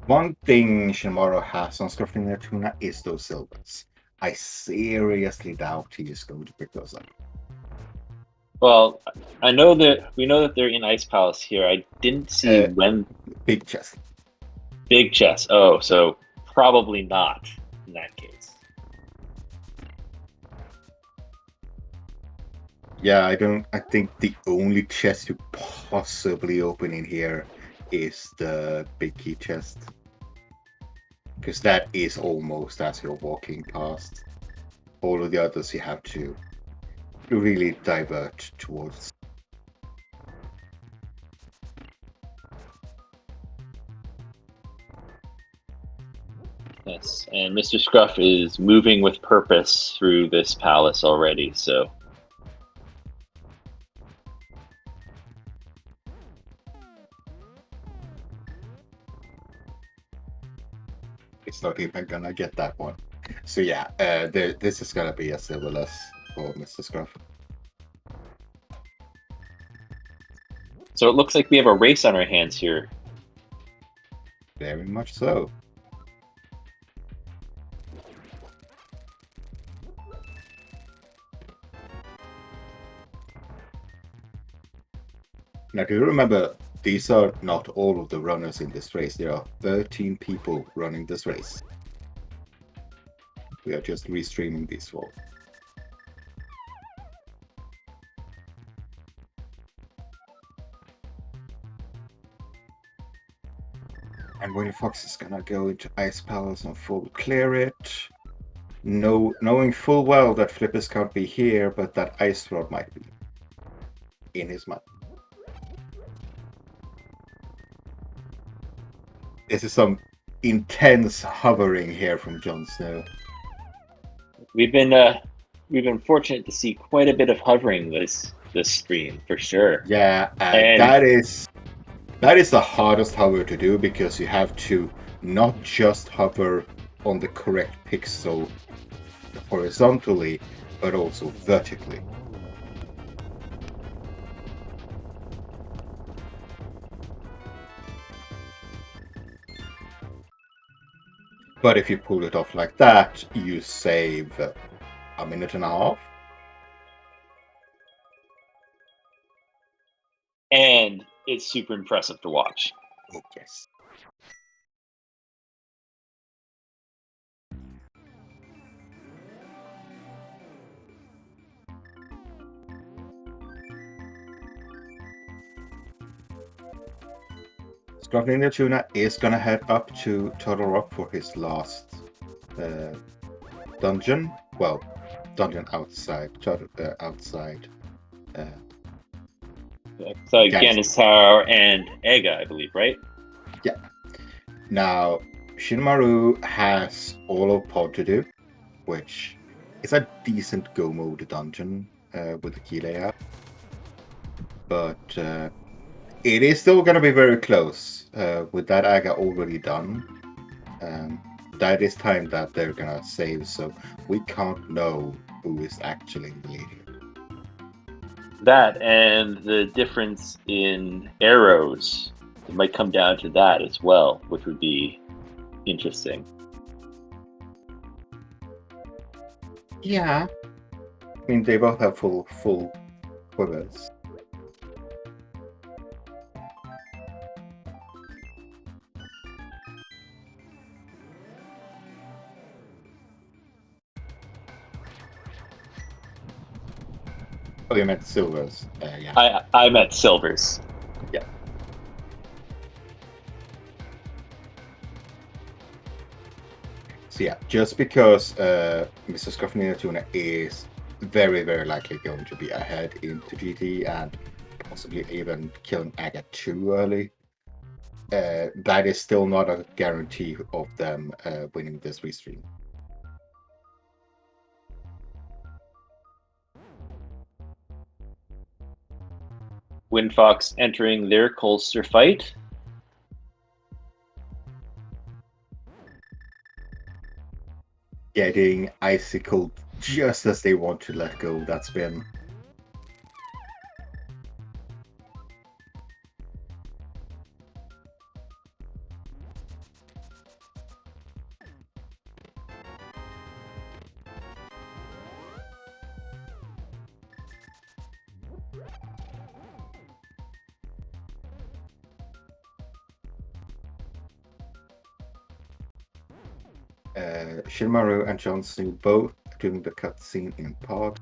One thing Shinmaro has on Scruffing their Tuna is those silvers. I seriously doubt he is going to pick those up. Well, we know that they're in Ice Palace here. I didn't see when. Big chest. Big chest. Oh, so probably not in that case. Yeah, I think the only chest you possibly open in here is the big key chest. Because that is almost as you're walking past. All of the others you have to really divert towards. Yes, and Mr. Scruff is moving with purpose through this palace already, so. It's not even gonna get that one. So yeah, this is gonna be a silverless for Mr. Scruff. So it looks like we have a race on our hands here. Very much so. Now, do you remember, these are not all of the runners in this race. There are 13 people running this race. We are just restreaming these 4. And Winnie Fox is gonna go into Ice Palace and full clear it. Knowing full well that Flippers can't be here, but that Ice Rod might be in his mind. This is some intense hovering here from Jon Snow. We've been fortunate to see quite a bit of hovering this stream for sure. Yeah, and that is the hardest hover to do, because you have to not just hover on the correct pixel horizontally, but also vertically. But if you pull it off like that, you save a minute and a half. And it's super impressive to watch. Oh, yes. Scruffy Tuna is gonna head up to Turtle Rock for his last dungeon. Well, dungeon outside. Outside. So Yes. Ganisaur and Ega, I believe, right? Yeah. Now, Shinmaru has all of Pod to do, which is a decent go mode dungeon with the key layout. But it is still going to be very close with that Aga already done. That is time that they're going to save, so we can't know who is actually in the lead here. That and the difference in arrows. It might come down to that as well, which would be interesting. Yeah. I mean, they both have full quivers. Oh, you meant silvers. Yeah. I meant silvers. Yeah. So yeah, just because Mr. Scruffy Tuna is very, very likely going to be ahead into GT and possibly even killing Aga too early, that is still not a guarantee of them winning this restream. Windfox entering their Colster fight. Getting icicled just as they want to let go that spin. Shinmaru and Jon Snow both doing the cutscene in part.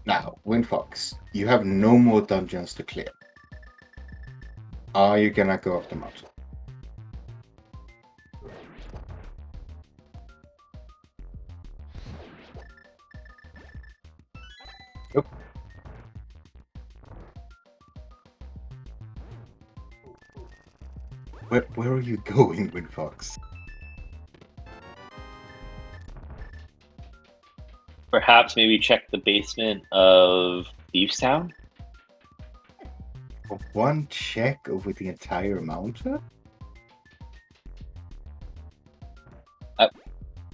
Now, Windfox, you have no more dungeons to clear. Are you gonna go up the mountain? Nope. Where are you going, Windfox? Perhaps maybe check the basement of Thieves Town. For one check over the entire mountain?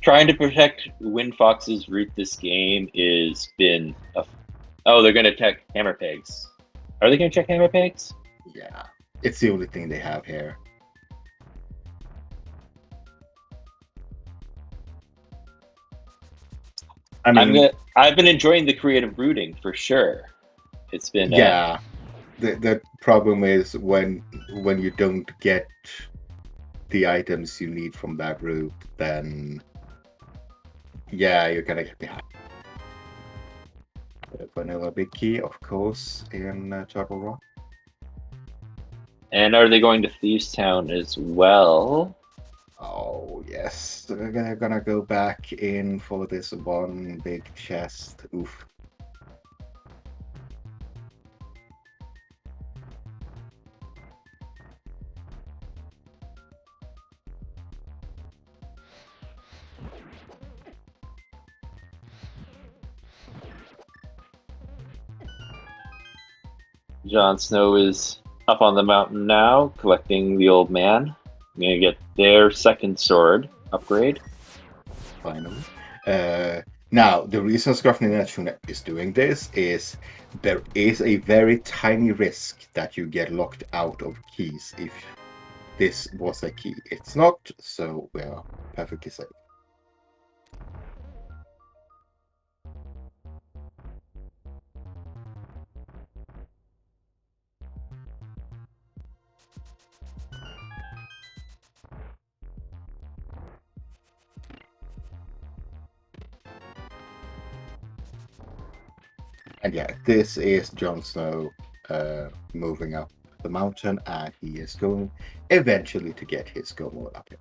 Trying to protect Windfox's route this game is been oh, they're gonna check hammer pegs. Are they gonna check hammer pegs? Yeah, it's the only thing they have here. I mean, I've been enjoying the creative routing for sure. It's been yeah. The problem is when you don't get the items you need from that route, then yeah, you're gonna get behind. Vanilla Big Key, of course, in Turtle Rock. And are they going to Thieves Town as well? Oh yes, they're gonna go back in for this one big chest. Oof. Jon Snow is up on the mountain now, collecting the old man. I'm gonna get their second sword upgrade. Finally. Now, the reason Skrafnina is doing this is there is a very tiny risk that you get locked out of keys if this was a key. It's not, so we are perfectly safe. And yeah, this is Jon Snow moving up the mountain, and he is going eventually to get his go mode up here.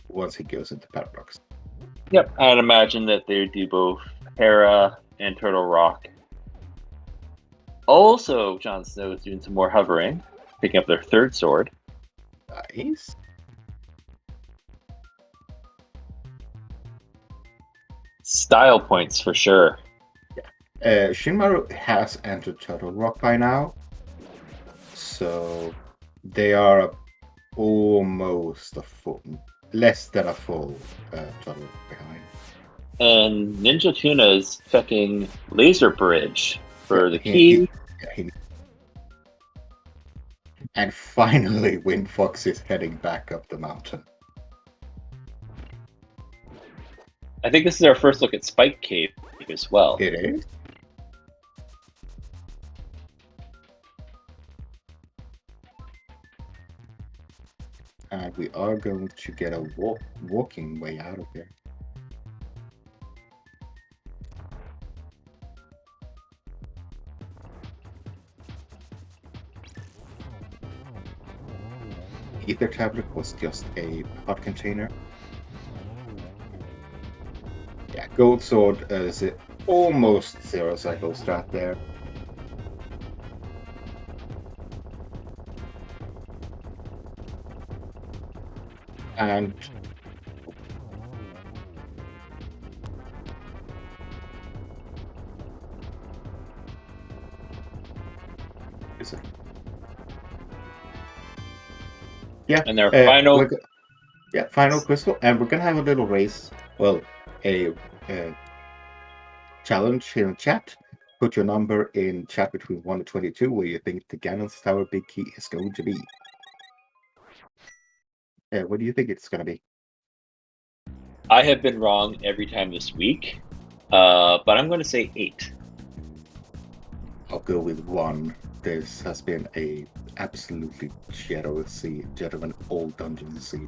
Once he goes into Paradox. Yep, I'd imagine that they do both Hera and Turtle Rock. Also, Jon Snow is doing some more hovering, picking up their third sword. Nice. Style points for sure. Shinmaru has entered Turtle Rock by now, so they are almost a full, less than a full Turtle Rock behind. And Ninja Tuna's fecking Laser Bridge for the key. And finally, Wind Fox is heading back up the mountain. I think this is our first look at Spike Cave as well. It is. And we are going to get a walking way out of here. Ether tablet was just a pot container. Yeah, gold sword is almost zero cycle strat there. And is it? Yeah, and their final final crystal, and we're gonna have a little race. Well, a challenge here in chat. Put your number in chat between 1 and 22 where you think the Ganon's Tower big key is going to be. What do you think it's gonna be? I have been wrong every time this week, but I'm going to say 8. I'll go with 1. This has been a absolutely gentlemen all dungeons seed.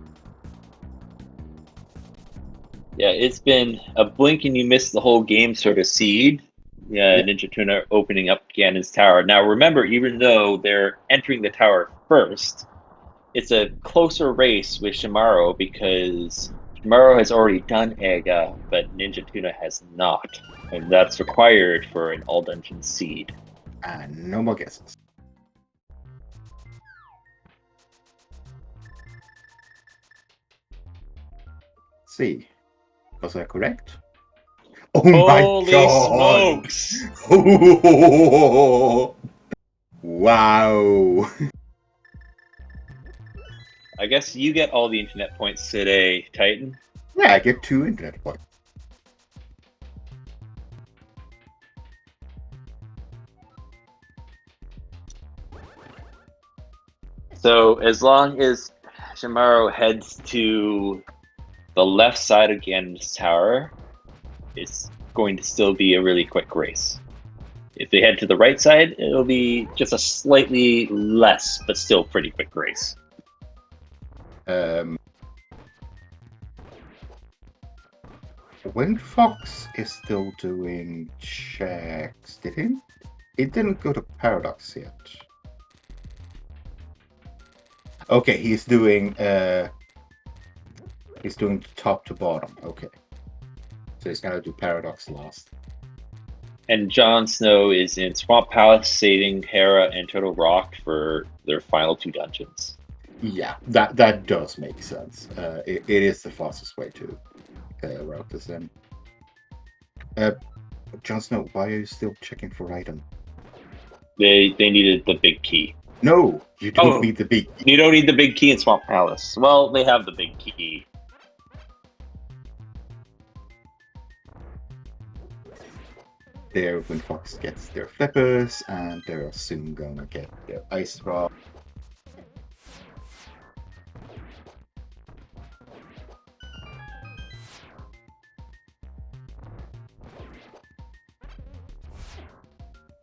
Yeah, it's been a blink and you miss the whole game sort of seed. Yeah, Ninja Tuna opening up Ganon's Tower. Now remember, even though they're entering the tower first, it's a closer race with Shimaro because Shimaro has already done Ega, but Ninja Tuna has not. And that's required for an all dungeon seed. And no more guesses. Let's see. Was that correct? Oh Holy my god! smokes! Wow! I guess you get all the internet points today, Titan. Yeah, I get 2 internet points. So as long as Shimaro heads to the left side of Ganon's Tower, it's going to still be a really quick race. If they head to the right side, it'll be just a slightly less, but still pretty quick race. Wind Fox is still doing checks. Did he? It didn't go to Paradox yet. Okay, he's doing top to bottom. Okay, so he's gonna do Paradox last. And Jon Snow is in Swamp Palace saving Hera and Turtle Rock for their final 2 dungeons. Yeah, that does make sense. It is the fastest way to route this in. Jon Snow, why are you still checking for item? They needed the big key. No, you don't need the big key. You don't need the big key in Swamp Palace. Well, they have the big key. Their Windfox gets their flippers, and they're soon gonna get their ice rock.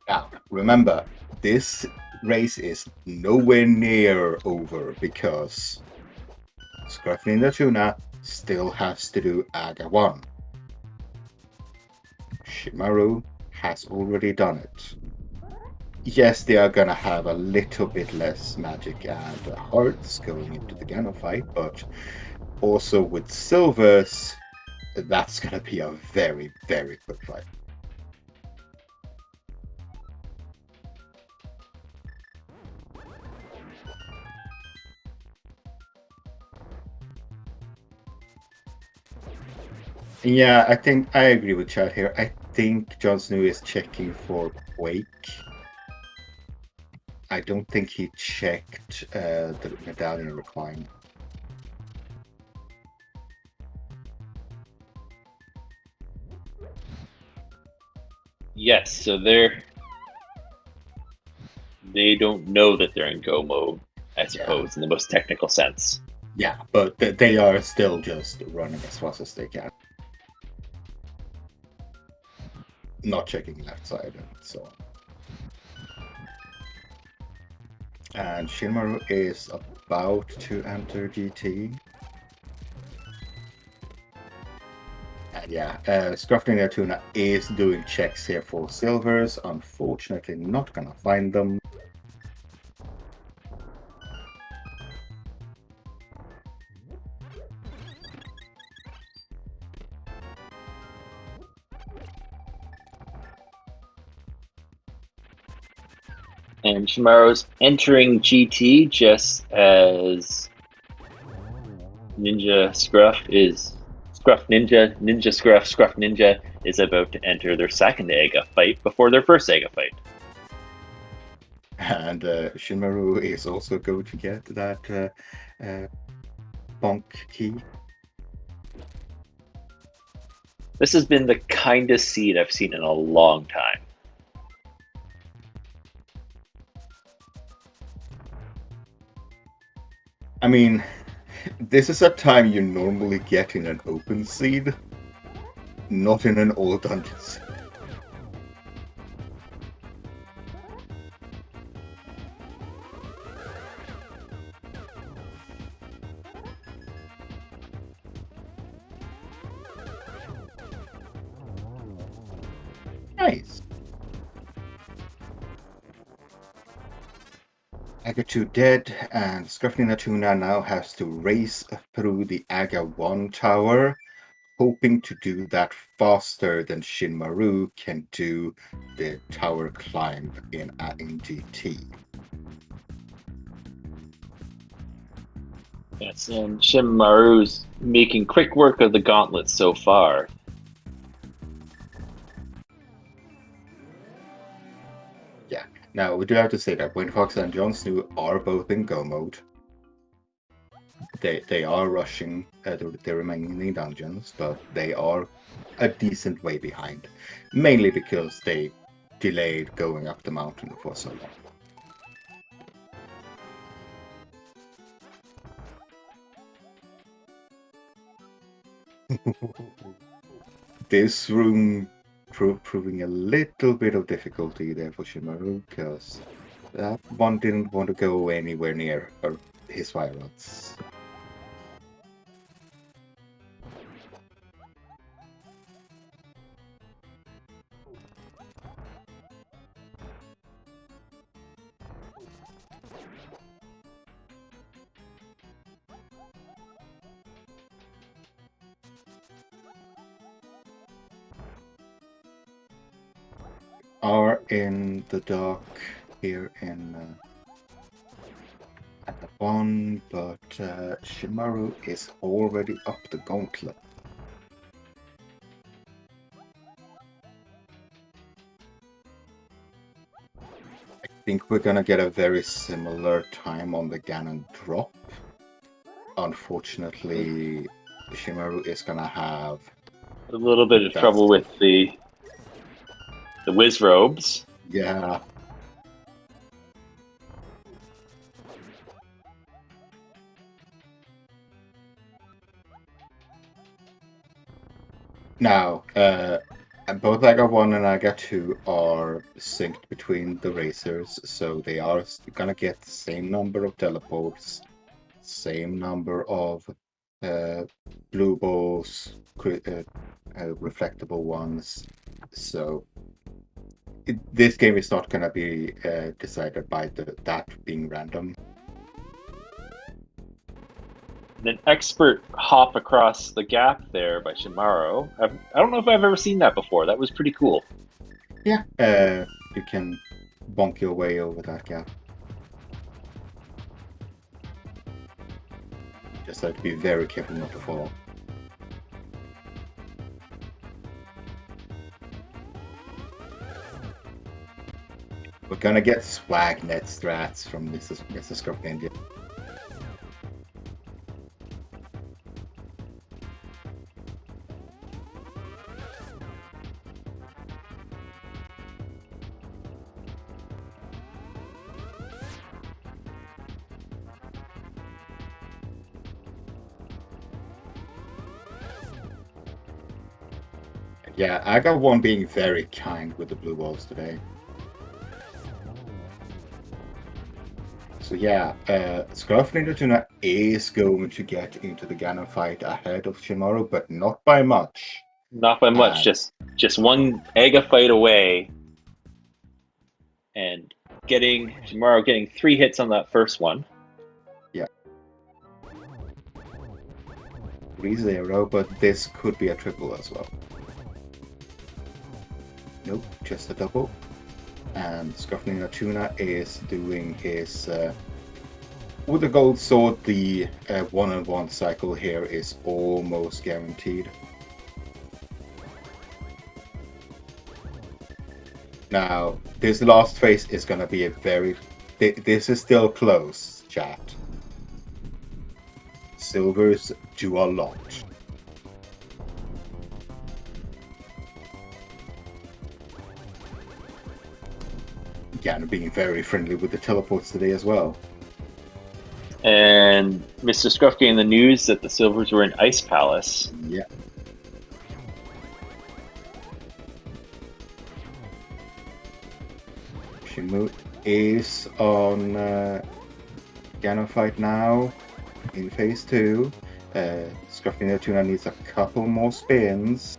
Now, remember, this race is nowhere near over because Scruffy the Tuna still has to do Aga 1. Shimaru has already done it. Yes, they are gonna have a little bit less magic and hearts going into the Gano fight, but also with silvers, that's gonna be a very, very quick fight. Yeah, I think I agree with Chad here. I think Jon Snow is checking for Quake. I don't think he checked the medallion requirement. Yes, so they don't know that they're in go mode, I suppose, in the most technical sense. Yeah, but they are still just running as fast as they can. Not checking left side and so on. And Shinmaru is about to enter GT. And yeah, Scruffy Tuna is doing checks here for silvers. Unfortunately, not gonna find them. And Shimaru's entering GT just as Scruff Ninja is about to enter their second Ega fight before their first Ega fight. And Shinmaru is also going to get that bonk key. This has been the kindest seed I've seen in a long time. I mean, this is a time you normally get in an open seed, not in an all dungeons. Nice. Aga 2 dead, and Scruffy Tuna now has to race through the Aga 1 tower, hoping to do that faster than Shinmaru can do the tower climb in GT. Yes, and Shimaru's making quick work of the gauntlet so far. Yeah, now we do have to say that Windfox and Jon Snow are both in go mode. They are rushing the remaining dungeons, but they are a decent way behind, mainly because they delayed going up the mountain for so long. This room proving a little bit of difficulty there for Shimaru, because that one didn't want to go anywhere near his fire rods. Are in the dock here in at the one, but Shimaru is already up the gauntlet. I think we're gonna get a very similar time on the Ganon drop. Unfortunately, Shimaru is gonna have A little bit of trouble with the the whiz robes. Yeah. Now, both I got 1 and I got 2 are synced between the racers, so they are gonna get the same number of teleports, same number of blue balls, reflectable ones. So this game is not gonna be decided by that being random. An expert hop across the gap there by Shimaro. I don't know if I've ever seen that before. That was pretty cool. Yeah, you can bonk your way over that gap. Just have to be very careful not to fall. We're gonna get swag net strats from Mrs. Scruff Ninja. Yeah, I got 1 being very kind with the blue balls today. So yeah, Scruff Ninja Tuna is going to get into the Ganon fight ahead of Shimaro, but not by much. Not by much, just one Ega fight away, and Shimaro getting 3 hits on that first one. Yeah. 3-0, but this could be a triple as well. Nope, just a double. And Scruff Ninja Tuna is doing his with the gold sword. The 1-on-1 cycle here is almost guaranteed. Now, this last phase is going to be a very... This is still close, chat. Silvers do a lot. Ganon being very friendly with the teleports today as well. And Mr. Scruff getting the news that the Silvers were in Ice Palace. Yeah. Shimu is on Ganon fight now in phase 2. Scruff Ninja Tuna needs a couple more spins.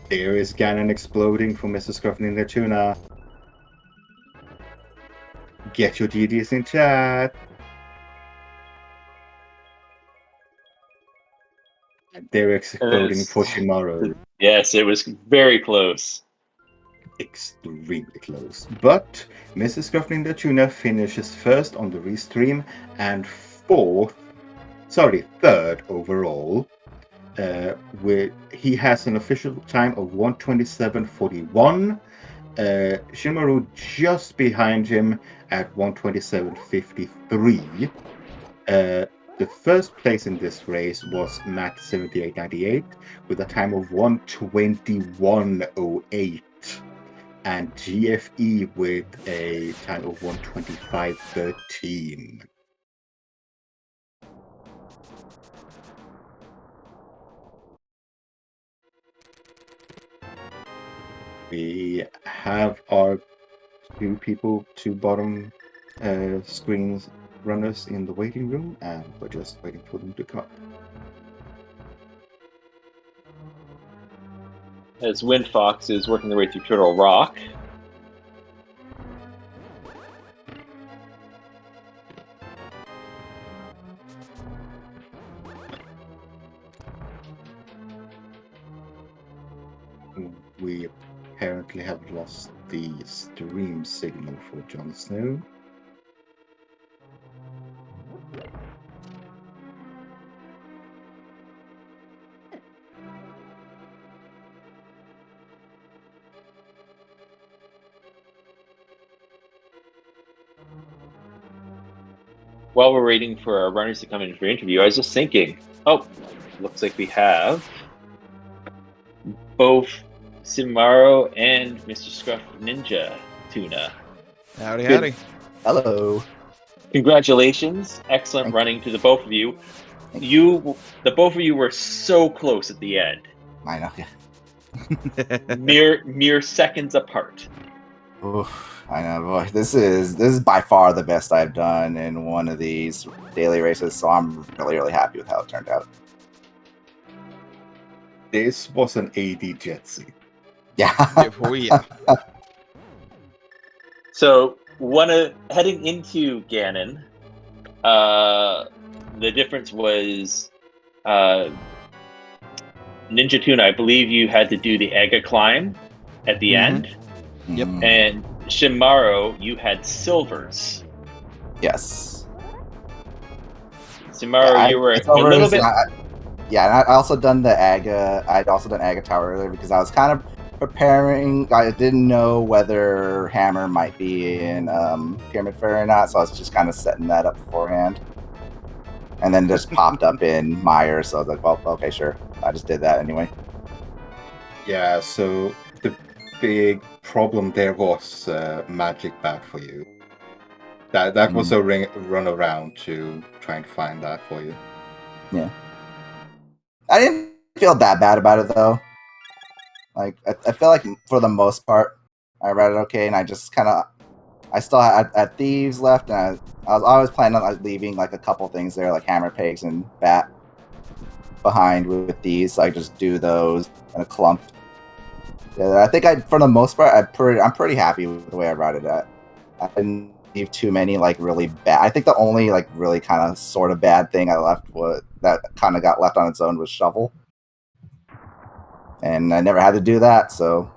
There is Ganon exploding for Mr. Scruff Ninja Tuna. Get your GDs in chat. They're exploding for Shimaro. Yes, it was very close. Extremely close. But Mr. Scruff Ninja Tuna finishes first on the restream and third overall. He has an official time of 1:27.41. Shimaru just behind him at 1:27.53. The first place in this race was Mac7898 with a time of 1:21.08, and GFE with a time of 1:25.13. We have our two bottom screens runners in the waiting room, and we're just waiting for them to come up. As Wind Fox is working their way through Turtle Rock. apparently have lost the stream signal for Jon Snow. While we're waiting for our runners to come in for interview, I was just thinking, looks like we have both Simaro and Mr. Scruff Ninja Tuna. Howdy, Good. howdy. Hello. Congratulations. Excellent Thank running to the both of you. The both of you were so close at the end. I know. mere seconds apart. Oof, I know. Boy, this is by far the best I've done in one of these daily races, so I'm really happy with how it turned out. This was an AD Jetsy. Yeah. Oh, yeah. So, heading into Ganon, the difference was Ninja Tuna, I believe you had to do the Ega climb at the end. Yep. And Shimaro, you had silvers. Yes. Shimaro, you were a little bit... and I also done the Aga. I'd also done Aga Tower earlier because I was kind of preparing. I didn't know whether Hammer might be in Pyramid Fair or not, so I was just kind of setting that up beforehand. And then just popped up in Meyer, so I was like, well, okay, sure. I just did that anyway. Yeah, so the big problem there was magic back for you. That was a run around to try and find that for you. Yeah. I didn't feel that bad about it though. Like I feel like for the most part, I read it okay, and I just kind of, I still had thieves left, and I was always planning on like leaving like a couple things there, like hammer pegs and bat behind with these. So I just do those in a clump. Yeah, I think for the most part, I'm pretty happy with the way I routed that. I didn't leave too many like really bad. I think the only like really kind of sort of bad thing I left that kind of got left on its own was shovel, and I never had to do that, so.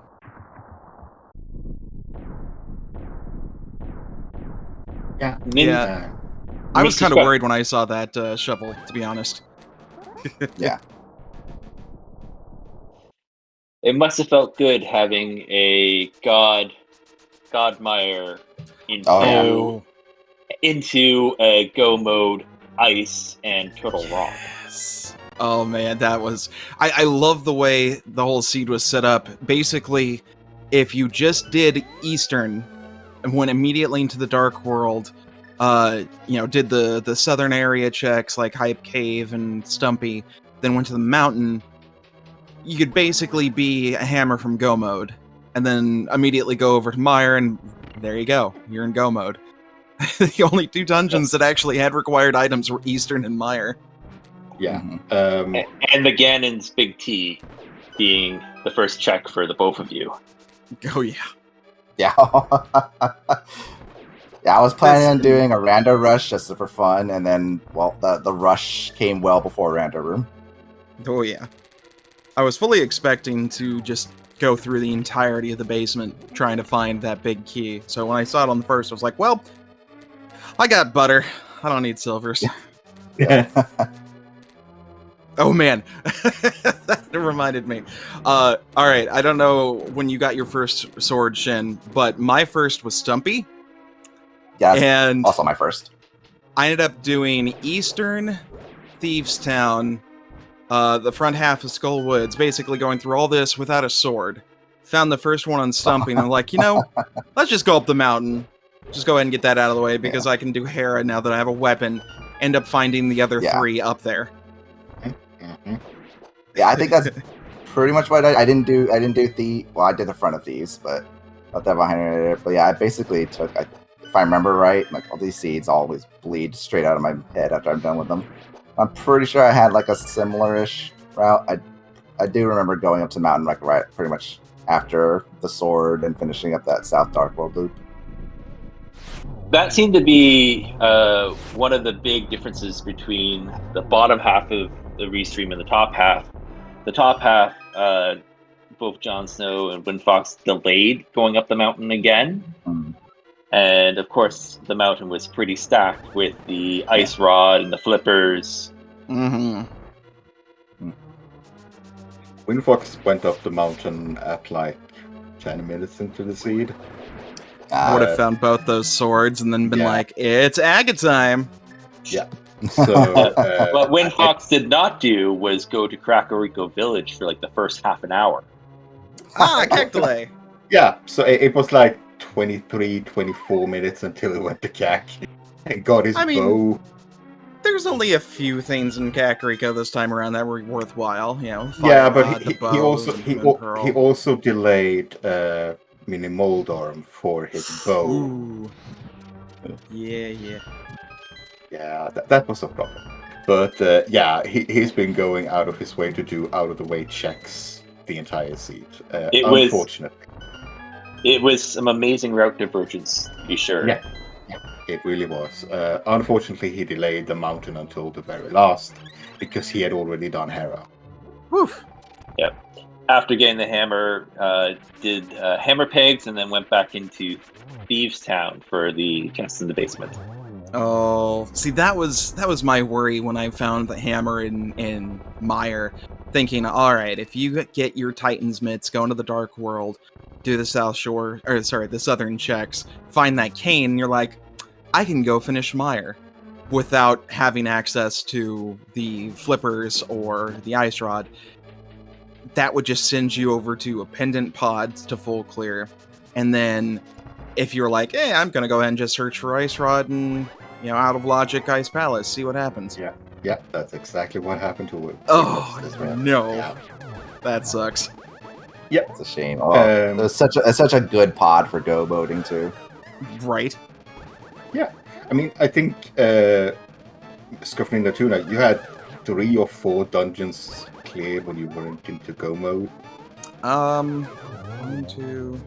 Yeah. I was kind of worried when I saw that shovel, to be honest. Yeah. It must have felt good having a Godmire into a go mode ice and turtle rock. Yes. Oh man, that was... I love the way the whole seed was set up. Basically, if you just did Eastern and went immediately into the Dark World, did the southern area checks like Hype Cave and Stumpy, then went to the mountain, you could basically be a hammer from Go mode, and then immediately go over to Meyer, and there you go, you're in Go mode. The only two dungeons that actually had required items were Eastern and Meyer. Yeah. And the Ganon's Big T being the first check for the both of you. Oh, yeah. Yeah. Yeah, I was planning on doing a rando rush just for fun, and then, well, the rush came well before rando room. Oh, yeah. I was fully expecting to just go through the entirety of the basement trying to find that big key. So when I saw it on the first, I was like, well, I got butter. I don't need silvers. Yeah. Oh, man. That reminded me. All right, I don't know when you got your first sword, Shin, but my first was Stumpy. Yeah, and also my first. I ended up doing Eastern, Thieves Town, the front half of Skull Woods, basically going through all this without a sword. Found the first one on Stumpy, and I'm like, let's just go up the mountain. Just go ahead and get that out of the way, because I can do Hera now that I have a weapon. End up finding the other three up there. Mm-hmm. Yeah, I think that's pretty much what I didn't do. I didn't do I did the front of these, but left that behind it. But yeah, I basically took, if I remember right, like all these seeds always bleed straight out of my head after I'm done with them. I'm pretty sure I had like a similar-ish route. I do remember going up to mountain like right pretty much after the sword and finishing up that South Dark World loop. That seemed to be one of the big differences between the bottom half of the restream and the top half. The top half both Jon Snow and Windfox delayed going up the mountain again. Mm. And of course, the mountain was pretty stacked with the ice rod and the flippers. Mm-hmm. Windfox went up the mountain at like 10 minutes into the seed. Would have found both those swords and then been Yeah. like, it's Aga time. So, What Windfox did not do was go to Kakariko Village for like the first half an hour. Keg delay. yeah, so it was like 23, 24 minutes until he went to Kak and got his I mean, bow. There's only a few things in Kakariko this time around that were worthwhile, you know. Yeah, Fire but Rod, the he bow, also the he Moon Pearl. also delayed Mini Moldorm for his bow. Ooh. Yeah. Yeah, that was a problem. But yeah, he's been going out of his way to do out of the way checks the entire seed. Unfortunately. It was some amazing route divergence, to be sure. Yeah, it really was. Unfortunately, he delayed the mountain until the very last because he had already done Hera. Woof. Yep. After getting the hammer, did hammer pegs and then went back into Thieves Town for the chest in the basement. Oh, see, that was my worry when I found the hammer in Mire, thinking, all right, if you get your Titan's mitts, go into the Dark World, do the the Southern checks, find that cane, and you're like, I can go finish Mire without having access to the flippers or the ice rod. That would just send you over to a pendant pods to full clear, and then if you're like, hey, I'm gonna go ahead and just search for ice rod and out of logic ice palace, see what happens. Yeah, that's exactly what happened to him. Oh no, Yeah. that sucks. Yep, It's a shame. Oh, it was such a good pod for go boating too. Right. Yeah, I mean, I think Scuffling the Tuna, you had 3 or 4 dungeons cleared when you weren't into go mode. 1, 2.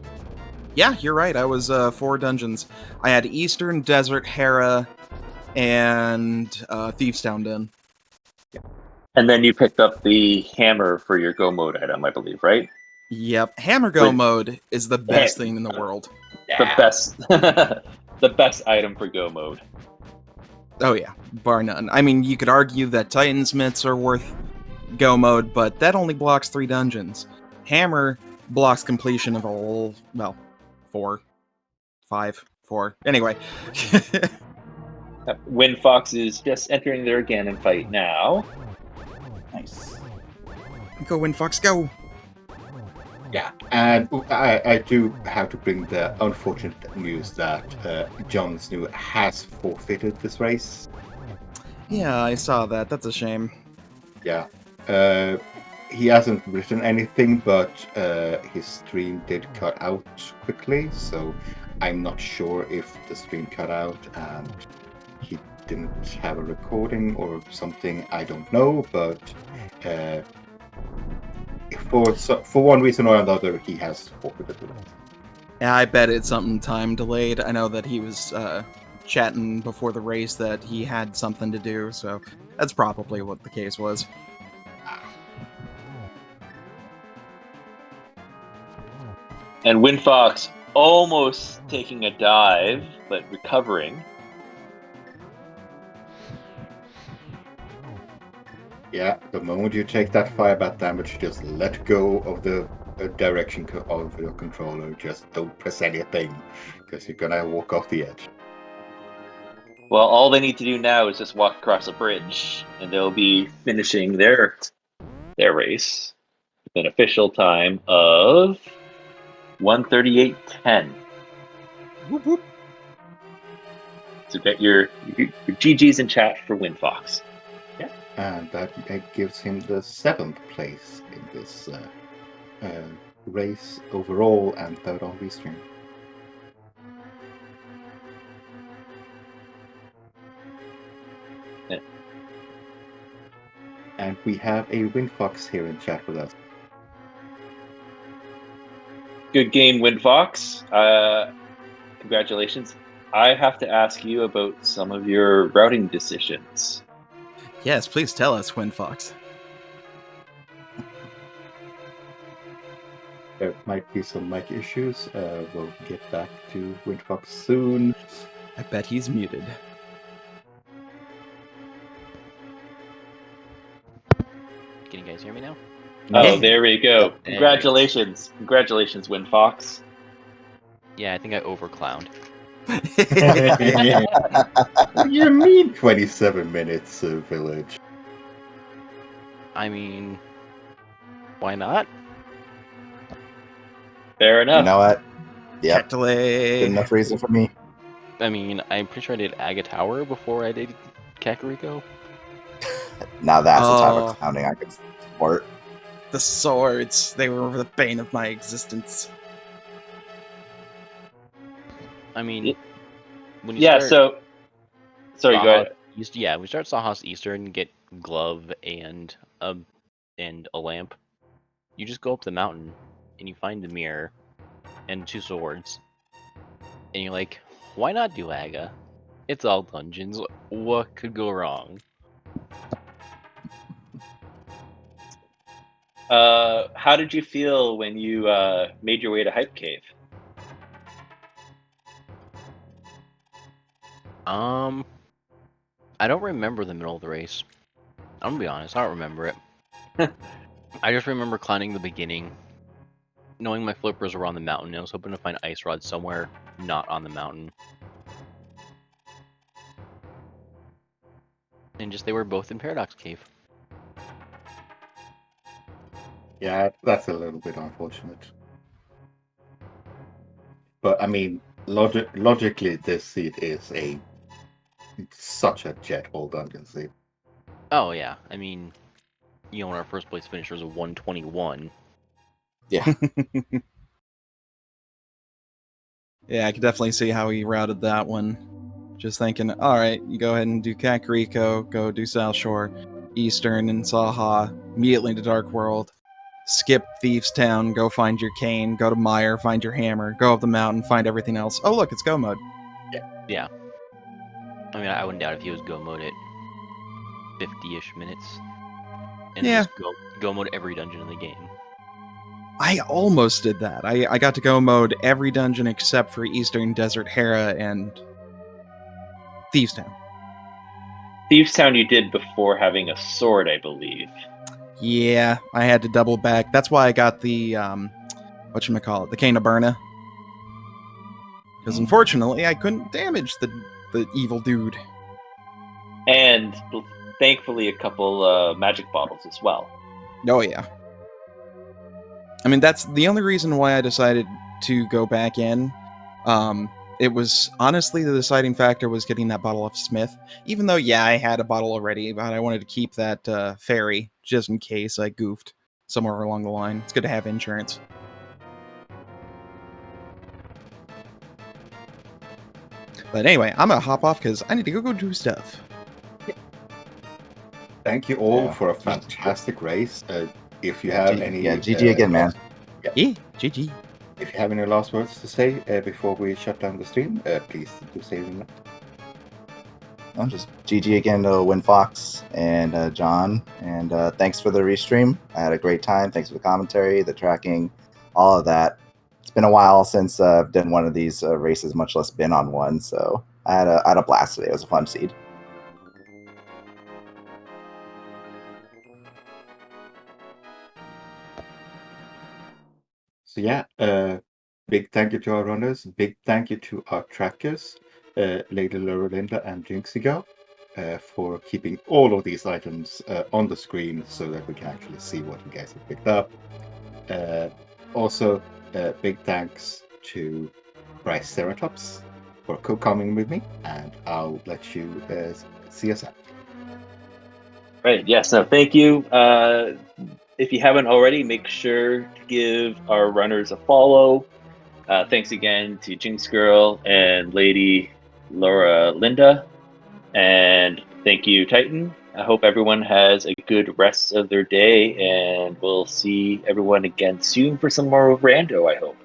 Yeah, you're right. I was 4 dungeons. I had Eastern, Desert, Hera, and Thieves Town done. And then you picked up the hammer for your go mode item, I believe, right? Yep. Hammer Go Wait. mode is the best thing in the world. The best, the best item for go mode. Oh yeah, bar none. I mean, you could argue that Titan's mitts are worth go mode, but that only blocks 3 dungeons. Hammer blocks completion of all, 4, 5, 4. Anyway. Windfox is just entering their Ganon fight now. Nice. Go Windfox, go! Yeah, and I do have to bring the unfortunate news that Jon Snow has forfeited this race. Yeah, I saw that. That's a shame. Yeah. He hasn't written anything, but his stream did cut out quickly, so I'm not sure if the stream cut out and he didn't have a recording or something. I don't know, but for one reason or another, he has forfeited the race. Yeah, I bet it's something time delayed. I know that he was chatting before the race that he had something to do, so that's probably what the case was. And Windfox almost taking a dive, but recovering. Yeah, the moment you take that firebat damage, just let go of the direction of your controller. Just don't press anything, because you're gonna walk off the edge. Well, all they need to do now is just walk across a bridge, and they'll be finishing their race with an official time of 1:38:10. Whoop, whoop. So get your GGs in chat for Windfox. And that gives him the 7th place in this race overall and 3rd on restream. Yeah. And we have a Windfox here in chat with us. Good game, Windfox. Congratulations. I have to ask you about some of your routing decisions. Yes, please tell us, Windfox. There might be some mic issues. We'll get back to Windfox soon. I bet he's muted. Can you guys hear me now? Oh, there we go. Yep. Congratulations. Congratulations, WinFox. Yeah, I think I overclowned. What do you mean 27 minutes, Village? I mean, why not? Fair You enough. know what? Yep. Good Cactale. enough reason for me. I mean, I'm pretty sure I did Aga Tower before I did Kakariko. Now that's the type Oh. of clowning I could support. The swords. They were the bane of my existence. I mean, Y- when you Yeah, start so... Sorry, go ahead. Yeah, we start Sahas Eastern, get glove and a lamp. You just go up the mountain and you find the mirror and 2 swords, and you're like, why not do Aga? It's all dungeons. What could go wrong? How did you feel when you made your way to Hype Cave? I don't remember the middle of the race. I'm gonna be honest, I don't remember it. I just remember climbing the beginning, knowing my flippers were on the mountain. I was hoping to find ice rods somewhere not on the mountain. And just they were both in Paradox Cave. Yeah, that's a little bit unfortunate. But I mean, logically, this seed is such a jet hole dungeon seed. Oh yeah, I mean, when our first place finisher was a 121. Yeah, I could definitely see how he routed that one. Just thinking, all right, you go ahead and do Kakariko, go do South Shore, Eastern and Saha, immediately into Dark World, skip Thieves Town, go find your cane, go to Mire, find your hammer, go up the mountain, find everything else. Oh look, it's Go mode. Yeah. I mean, I wouldn't doubt if he was Go mode at 50-ish minutes. And Yeah. just go mode every dungeon in the game. I almost did that. I got to Go mode every dungeon except for Eastern Desert Hera and Thieves Town. Thieves Town you did before having a sword, I believe. Yeah, I had to double back. That's why I got the whatchamacallit, the Cane of Burna. Because unfortunately I couldn't damage the evil dude. And thankfully a couple magic bottles as well. Oh yeah. I mean, that's the only reason why I decided to go back in. It was honestly the deciding factor was getting that bottle of Smith. Even though, yeah, I had a bottle already, but I wanted to keep that fairy just in case I goofed somewhere along the line. It's good to have insurance. But anyway, I'm gonna hop off because I need to go do stuff. Thank you all Yeah. for a fantastic race. If you have any, GG again, man. Yeah, GG. If you have any last words to say before we shut down the stream, please do say them. I'm just GG again to WinFox and John, and thanks for the restream. I had a great time. Thanks for the commentary, the tracking, all of that. It's been a while since I've done one of these races, much less been on one. So I had a blast today. It was a fun seed. So yeah, big thank you to our runners. Big thank you to our trackers, Lady Lorelinda and Jinxigo, for keeping all of these items on the screen so that we can actually see what you guys have picked up. Also, big thanks to Triceratops for co-coming with me, and I'll let you see us out. Right, yes, no, thank you. If you haven't already, make sure to give our runners a follow. Thanks again to Jinx Girl and Lady Laura Linda. And thank you, Titan. I hope everyone has a good rest of their day, and we'll see everyone again soon for some more rando, I hope.